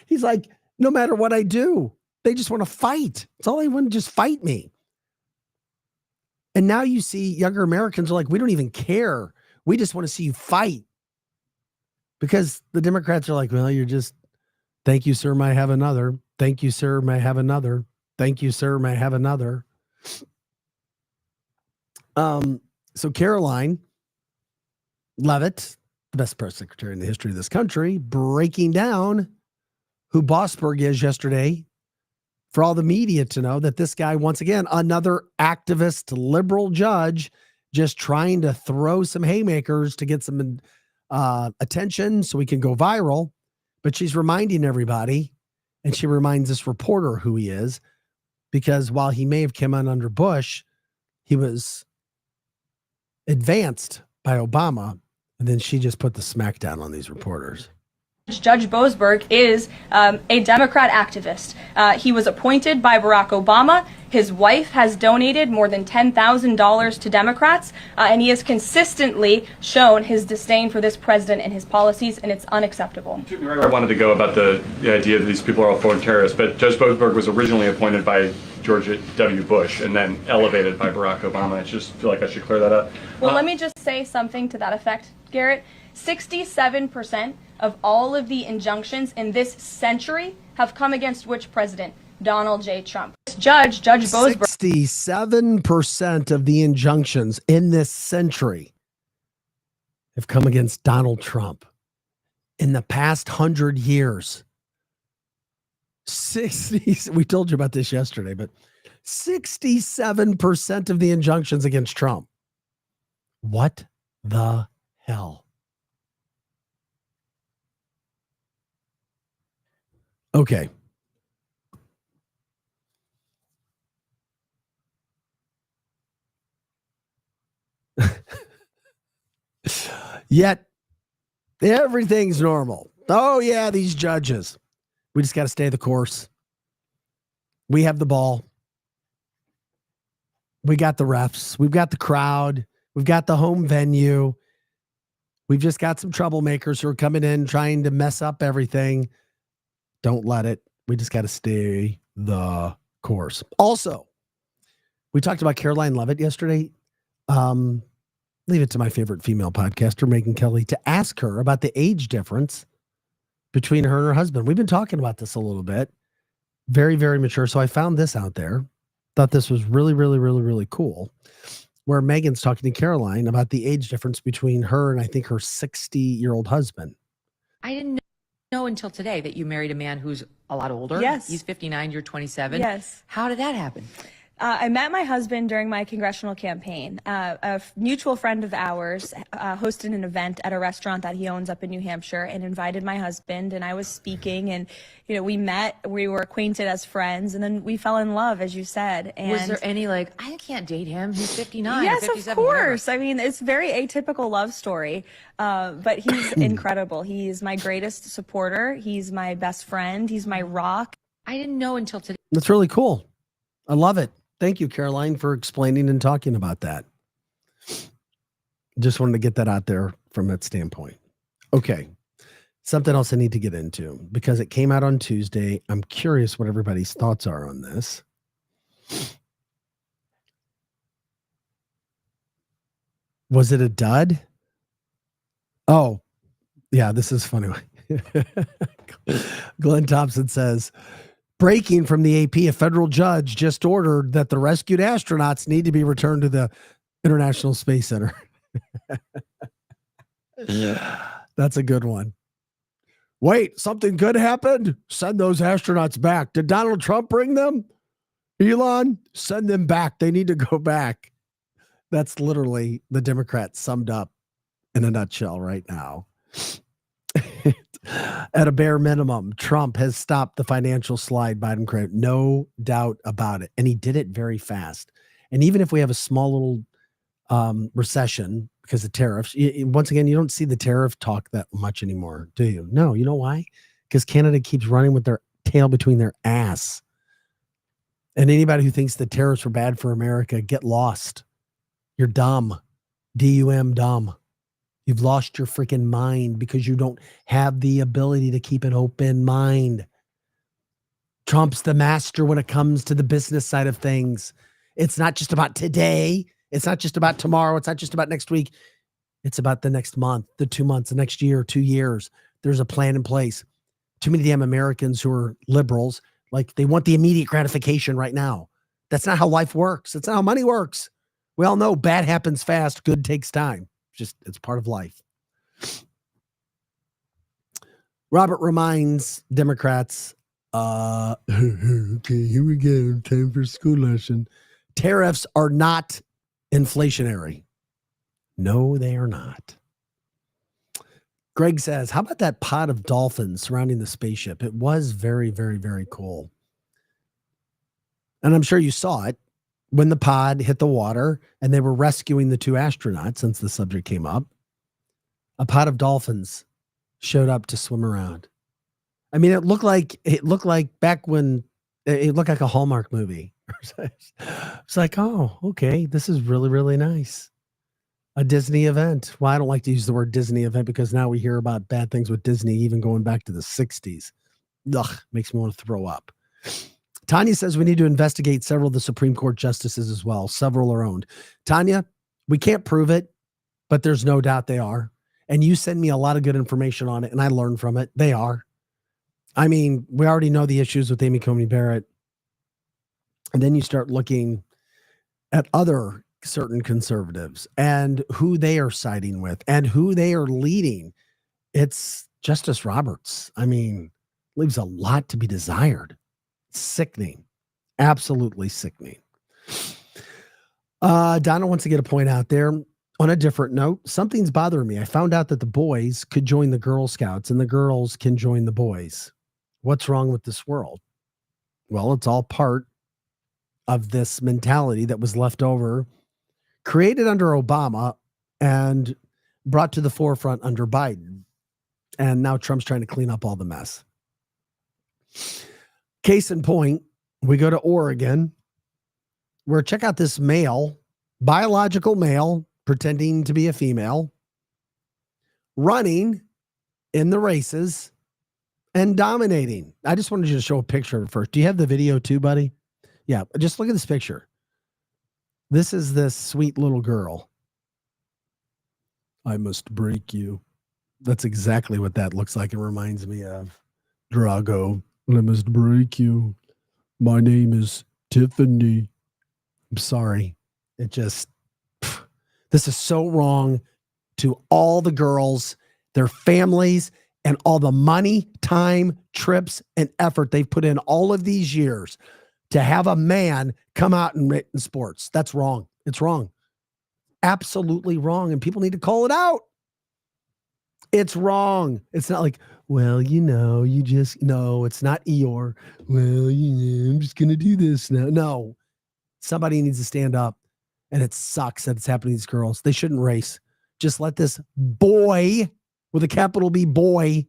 Speaker 2: He's like, no matter what I do, they just want to fight. It's all they want to just fight me. And now you see younger Americans are like, we don't even care. We just want to see you fight. Because the Democrats are like, well, you're just, thank you, sir, may I have another. Thank you, sir, may I have another. Thank you, sir, may I have another. So Caroline Leavitt, the best press secretary in the history of this country, breaking down who Boasberg is yesterday for all the media to know that this guy, once again, another activist, liberal judge, just trying to throw some haymakers to get some attention so we can go viral. But she's reminding everybody, and she reminds this reporter who he is, because while he may have come in under Bush, he was advanced by Obama. And then she just put the smackdown on these reporters.
Speaker 10: Judge Boasberg is a Democrat activist. He was appointed by Barack Obama. His wife has donated more than $10,000 to Democrats, and he has consistently shown his disdain for this president and his policies, and it's unacceptable.
Speaker 11: I wanted to go about the idea that these people are all foreign terrorists, but Judge Boasberg was originally appointed by George W. Bush and then elevated by Barack Obama. I just feel like I should clear that up.
Speaker 10: Well, let me just say something to that effect, Garrett. 67% of all of the injunctions in this century have come against which president? Donald J. Trump. Judge Boasberg.
Speaker 2: 67% of the injunctions in this century have come against Donald Trump. In the past 100 years, we told you about this yesterday, but 67% of the injunctions against Trump. What the hell? Okay. Yet everything's normal. Oh yeah, these judges. We just got to stay the course. We have the ball. We got the refs. We've got the crowd. We've got the home venue. We've just got some troublemakers who are coming in trying to mess up everything. Don't let it. We just got to stay the course. Also, we talked about Caroline Leavitt yesterday. Leave it to my favorite female podcaster, Megyn Kelly, to ask her about the age difference between her and her husband. We've been talking about this a little bit. Very, very mature. So I found this out there. Thought this was really, really, really, really cool. Where Megan's talking to Caroline about the age difference between her and I think her 60-year-old husband.
Speaker 12: I didn't know until today that you married a man who's a lot older.
Speaker 10: Yes.
Speaker 12: He's 59, you're 27.
Speaker 10: Yes.
Speaker 12: How did that happen?
Speaker 10: I met my husband during my congressional campaign. A mutual friend of ours hosted an event at a restaurant that he owns up in New Hampshire and invited my husband, and I was speaking, and we met, we were acquainted as friends, and then we fell in love, as you said. And
Speaker 12: was there any I can't date him, he's 59
Speaker 10: yes,
Speaker 12: or 57,
Speaker 10: of course. Whatever. I mean, it's a very atypical love story, but he's incredible. He's my greatest supporter. He's my best friend. He's my rock.
Speaker 12: I didn't know until today.
Speaker 2: That's really cool. I love it. Thank you, Caroline, for explaining and talking about that. Just wanted to get that out there from that standpoint. Okay. Something else I need to get into because it came out on Tuesday. I'm curious what everybody's thoughts are on this. Was it a dud? Oh, yeah, this is funny. Glenn Thompson says, Breaking from the AP, a federal judge just ordered that the rescued astronauts need to be returned to the International Space Center. That's a good one. Wait, something good happened? Send those astronauts back. Did Donald Trump bring them? Elon, send them back. They need to go back. That's literally the Democrats summed up in a nutshell right now. At a bare minimum, Trump has stopped the financial slide Biden created. No doubt about it. And he did it very fast. And even if we have a small little recession because of tariffs, once again, you don't see the tariff talk that much anymore, do you? No, you know why? Because Canada keeps running with their tail between their ass. And anybody who thinks the tariffs were bad for America, get lost. You're dumb. D-U-M, dumb. You've lost your freaking mind because you don't have the ability to keep an open mind. Trump's the master when it comes to the business side of things. It's not just about today. It's not just about tomorrow. It's not just about next week. It's about the next month, the 2 months, the next year, 2 years. There's a plan in place. Too many damn Americans who are liberals, like they want the immediate gratification right now. That's not how life works. That's not how money works. We all know bad happens fast. Good takes time. It's part of life. Robert reminds Democrats, okay, here we go. Time for school lesson. Tariffs are not inflationary. No, they are not. Greg says, how about that pod of dolphins surrounding the spaceship? It was very, very, very cool. And I'm sure you saw it when the pod hit the water and they were rescuing the 2 astronauts, since the subject came up. A pod of dolphins showed up to swim around. I mean, it looked like back when it looked like a Hallmark movie. It's like, oh, okay, this is really, really nice. A Disney event. Well, I don't like to use the word Disney event because now we hear about bad things with Disney, even going back to the 60s. Ugh, makes me want to throw up. Tanya says we need to investigate several of the Supreme Court justices as well. Several are owned. Tanya, we can't prove it, but there's no doubt they are. And you send me a lot of good information on it, and I learn from it. They are. I mean, we already know the issues with Amy Coney Barrett. And then you start looking at other certain conservatives and who they are siding with and who they are leading. It's Justice Roberts. I mean, leaves a lot to be desired. Sickening. Absolutely sickening. Donna wants to get a point out there. On a different note, something's bothering me. I found out that the boys could join the Girl Scouts and the girls can join the boys. What's wrong with this world? Well, it's all part of this mentality that was left over, created under Obama and brought to the forefront under Biden. And now Trump's trying to clean up all the mess. Case in point, we go to Oregon, where check out this male, biological male, pretending to be a female, running in the races and dominating. I just wanted you to show a picture of it first. Do you have the video too, buddy? Yeah, just look at this picture. This is this sweet little girl. I must break you. That's exactly what that looks like. It reminds me of Drago. I must break you. My name is Tiffany. I'm sorry. This is so wrong to all the girls, their families, and all the money, time, trips, and effort they've put in all of these years to have a man come out and in sports. That's wrong. It's wrong. Absolutely wrong. And people need to call it out. It's wrong. It's not like, well, you just, no, it's not Eeyore. Well, I'm just going to do this now. No, somebody needs to stand up. And it sucks that it's happening to these girls. They shouldn't race. Just let this boy, with a capital B, boy,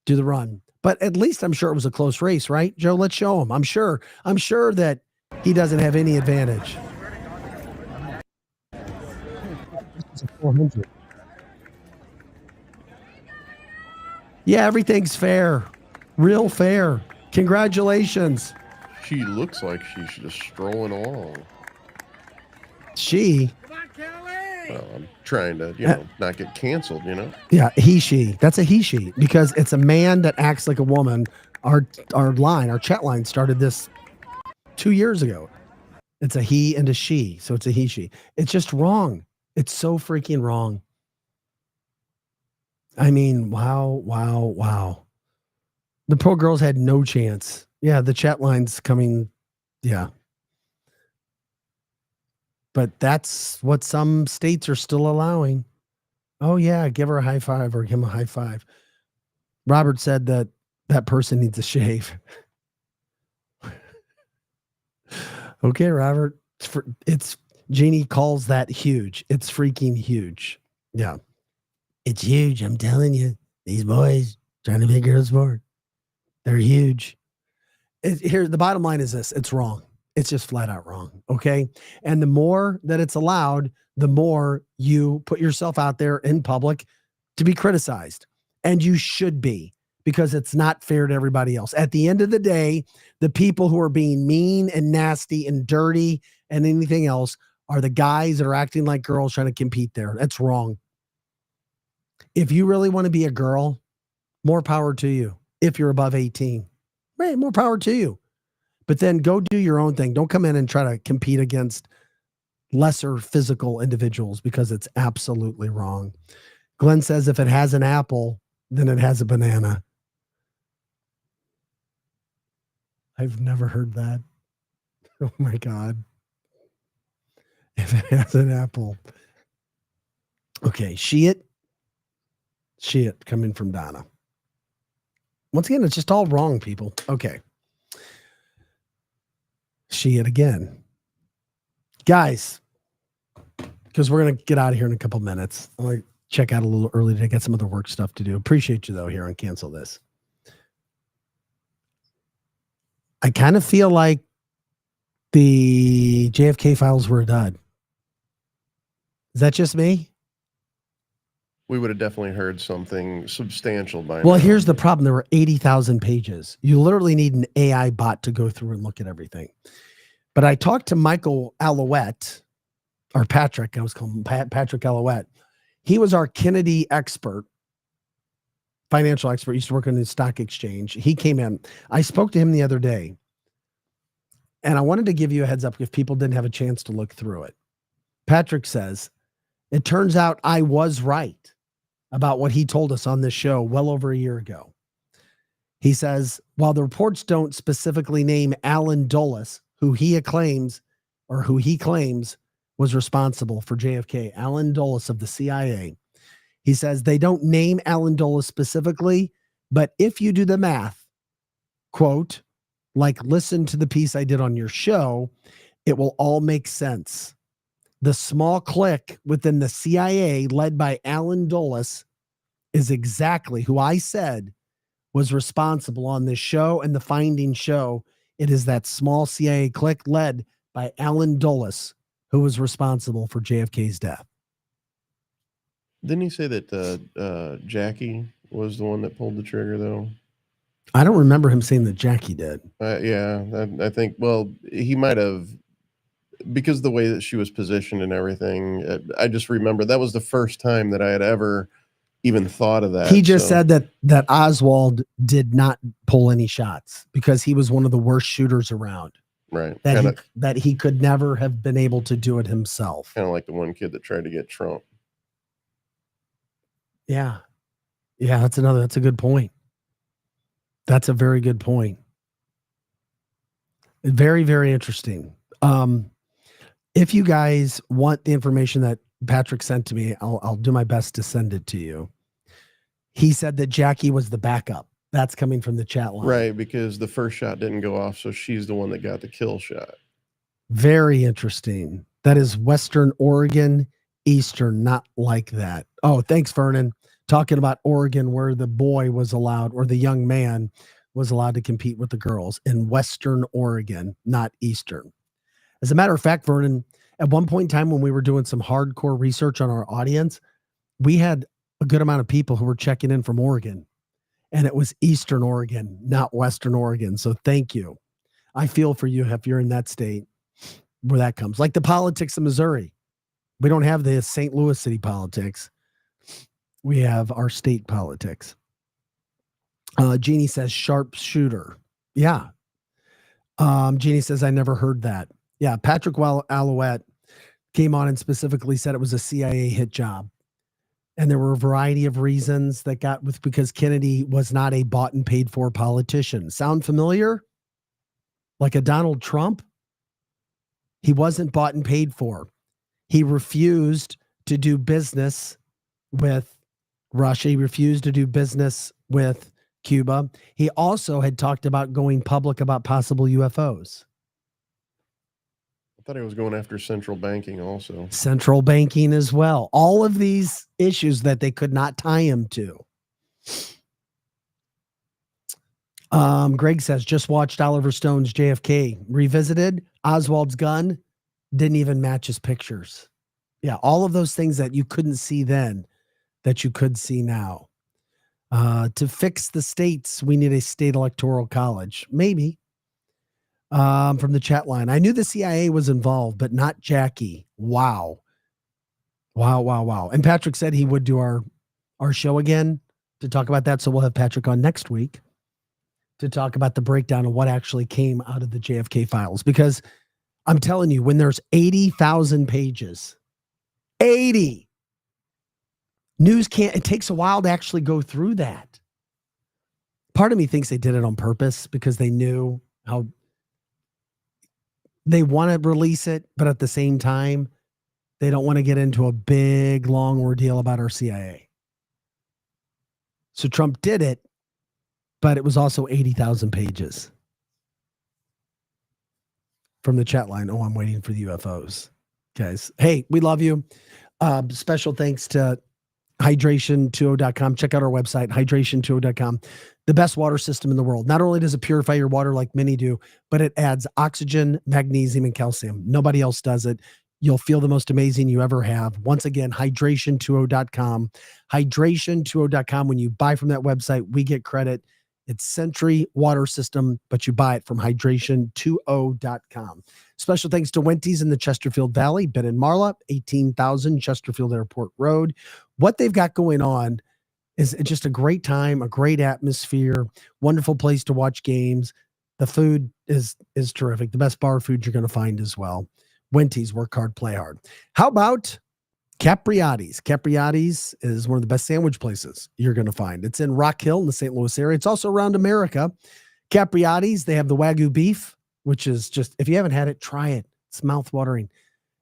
Speaker 2: do the run. But at least I'm sure it was a close race, right, Joe? Let's show him. I'm sure that he doesn't have any advantage. 400. Yeah, everything's fair. Real fair. Congratulations.
Speaker 1: She looks like she's just strolling along.
Speaker 2: She.
Speaker 1: Well, I'm trying to, not get canceled,
Speaker 2: Yeah, he, she. That's a he, she. Because it's a man that acts like a woman Our chat line started this 2 years ago. It's a he and a she, so it's a he she. It's just wrong. It's so freaking wrong. I mean, wow. The poor girls had no chance. Yeah, the chat line's coming. Yeah. But that's what some states are still allowing. Oh, yeah, give her a high five or give him a high five. Robert said that person needs a shave. Okay, Robert. It's Jeannie calls that huge. It's freaking huge. Yeah. It's huge. I'm telling you. These boys trying to make girls sport. They're huge. Here, the bottom line is this. It's wrong. It's just flat out wrong. Okay. And the more that it's allowed, the more you put yourself out there in public to be criticized. And you should be, because it's not fair to everybody else. At the end of the day, the people who are being mean and nasty and dirty and anything else are the guys that are acting like girls trying to compete there. That's wrong. If you really want to be a girl, more power to you. If you're above 18, right, more power to you. But then go do your own thing. Don't come in and try to compete against lesser physical individuals, because it's absolutely wrong. Glenn says if it has an apple, then it has a banana. I've never heard that. Oh my God. If it has an apple. Okay, she it coming from Donna. Once again, it's just all wrong, people. Okay. She it again. Guys, because we're going to get out of here in a couple minutes. I'm going to check out a little early to get some other work stuff to do. Appreciate you, though, here on Cancel This. I kind of feel like the JFK files were a dud. Is that just me?
Speaker 1: We would have definitely heard something substantial by now.
Speaker 2: Well, here's the problem. There were 80,000 pages. You literally need an AI bot to go through and look at everything. But I talked to Michael Alouette, or Patrick. I was calling him Patrick Alouette. He was our Kennedy expert, financial expert. He used to work on the stock exchange. He came in. I spoke to him the other day. And I wanted to give you a heads up if people didn't have a chance to look through it. Patrick says, it turns out I was right about what he told us on this show well over a year ago. He says, while the reports don't specifically name Alan Dulles, who he claims was responsible for JFK, Alan Dulles of the CIA. He says they don't name Alan Dulles specifically, but if you do the math, quote, like listen to the piece I did on your show, it will all make sense. The small clique within the CIA led by Alan Dulles is exactly who I said was responsible on this show and the findings show. It is that small CIA clique led by Alan Dulles who was responsible for JFK's death.
Speaker 1: Didn't he say that Jackie was the one that pulled the trigger, though?
Speaker 2: I don't remember him saying that Jackie did.
Speaker 1: Yeah, I think, well, he might have, because of the way that she was positioned and everything. I just remember that was the first time that I had ever even thought of that.
Speaker 2: He just said that Oswald did not pull any shots because he was one of the worst shooters around.
Speaker 1: Right.
Speaker 2: That he could never have been able to do it himself.
Speaker 1: Kind of like the one kid that tried to get Trump.
Speaker 2: Yeah. Yeah, that's a good point. That's a very good point. Very, very interesting. If you guys want the information that Patrick sent to me, I'll do my best to send it to you. He said that Jackie was the backup. That's coming from the chat line.
Speaker 1: Right, because the first shot didn't go off, so she's the one that got the kill shot.
Speaker 2: Very interesting. That is Western Oregon, Eastern, not like that. Oh, thanks, Vernon. Talking about Oregon, where the boy was allowed, or the young man was allowed to compete with the girls in Western Oregon, not Eastern. As a matter of fact, Vernon, at one point in time when we were doing some hardcore research on our audience, we had a good amount of people who were checking in from Oregon, and it was Eastern Oregon, not Western Oregon. So thank you. I feel for you if you're in that state where that comes. Like the politics of Missouri. We don't have the St. Louis city politics. We have our state politics. Jeannie says sharpshooter. Yeah. Jeannie says, I never heard that. Yeah. Patrick Alouette came on and specifically said it was a CIA hit job. And there were a variety of reasons that got with because Kennedy was not a bought and paid for politician. Sound familiar? Like a Donald Trump? He wasn't bought and paid for. He refused to do business with Russia. He refused to do business with Cuba. He also had talked about going public about possible UFOs.
Speaker 1: I thought he was going after central banking also.
Speaker 2: Central banking as well. All of these issues that they could not tie him to. Greg says, just watched Oliver Stone's JFK revisited. Oswald's gun didn't even match his pictures. Yeah, all of those things that you couldn't see then that you could see now. To fix the states, we need a state electoral college. Maybe. From the chat line. I knew the CIA was involved, but not Jackie. Wow. Wow. And Patrick said he would do our show again to talk about that. So we'll have Patrick on next week to talk about the breakdown of what actually came out of the JFK files. Because I'm telling you, when there's 80,000 pages, 80 news it takes a while to actually go through that. Part of me thinks they did it on purpose because they knew how they want to release it, but at the same time, they don't want to get into a big, long ordeal about our CIA. So Trump did it, but it was also 80,000 pages. From the chat line, oh, I'm waiting for the UFOs. Guys, hey, we love you. Special thanks to hydration20.com. Check out our website, hydration20.com. The best water system in the world. Not only does it purify your water like many do, but it adds oxygen, magnesium, and calcium. Nobody else does it. You'll feel the most amazing you ever have. Once again, hydration20.com. Hydration20.com. When you buy from that website, we get credit. It's Century Water System, but you buy it from hydration20.com. Special thanks to Wendy's in the Chesterfield Valley, Ben and Marla, 18,000 Chesterfield Airport Road. What they've got going on is just a great time, a great atmosphere, wonderful place to watch games. The food is terrific. The best bar food you're going to find as well. Wendy's, work hard, play hard. How about Capriati's? Capriati's is one of the best sandwich places you're going to find. It's in Rock Hill in the St. Louis area. It's also around America. Capriati's, they have the Wagyu beef, which is just, if you haven't had it, try it. It's mouth-watering.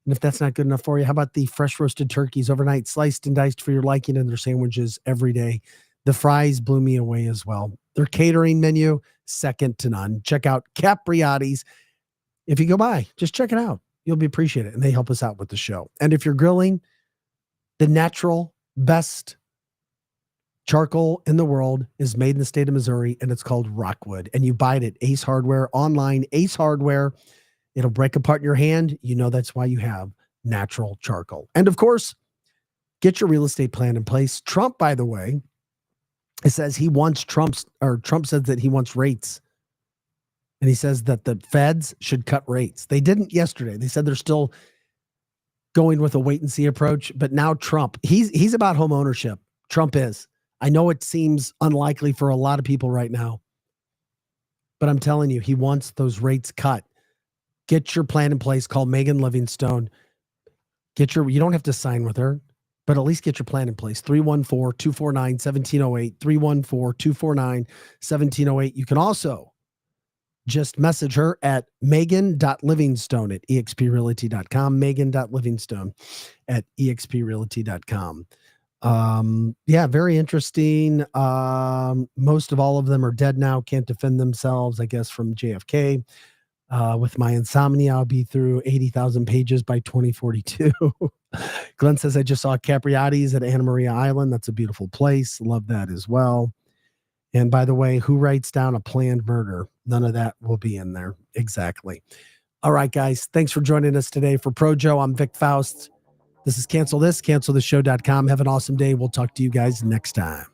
Speaker 2: And if that's not good enough for you, how about the fresh roasted turkeys overnight, sliced and diced for your liking in their sandwiches every day? The fries blew me away as well. Their catering menu, second to none. Check out Capriati's. If you go by, just check it out. You'll be appreciated. And they help us out with the show. And if you're grilling, the natural best charcoal in the world is made in the state of Missouri, and it's called Rockwood. And you buy it at Ace Hardware online, Ace Hardware. It'll break apart in your hand. You know that's why you have natural charcoal. And of course, get your real estate plan in place. Trump, by the way, it says Trump says that he wants rates. And he says that the feds should cut rates. They didn't yesterday. They said they're still going with a wait and see approach. But now Trump, he's about home ownership. Trump is. I know it seems unlikely for a lot of people right now, but I'm telling you, he wants those rates cut. Get your plan in place. Call Megan Livingstone. You don't have to sign with her, but at least get your plan in place. 314-249-1708, 314-249-1708. You can also just message her at megan.livingstone at exprealty.com, megan.livingstone at exprealty.com. Yeah, very interesting. Most of all of them are dead now, can't defend themselves, I guess, from JFK. With my insomnia, I'll be through 80,000 pages by 2042. Glenn says, I just saw Capriati's at Anna Maria Island. That's a beautiful place. Love that as well. And by the way, who writes down a planned murder? None of that will be in there. Exactly. All right, guys. Thanks for joining us today. For Projo, I'm Vic Faust. This is cancelthisshow.com. Have an awesome day. We'll talk to you guys next time.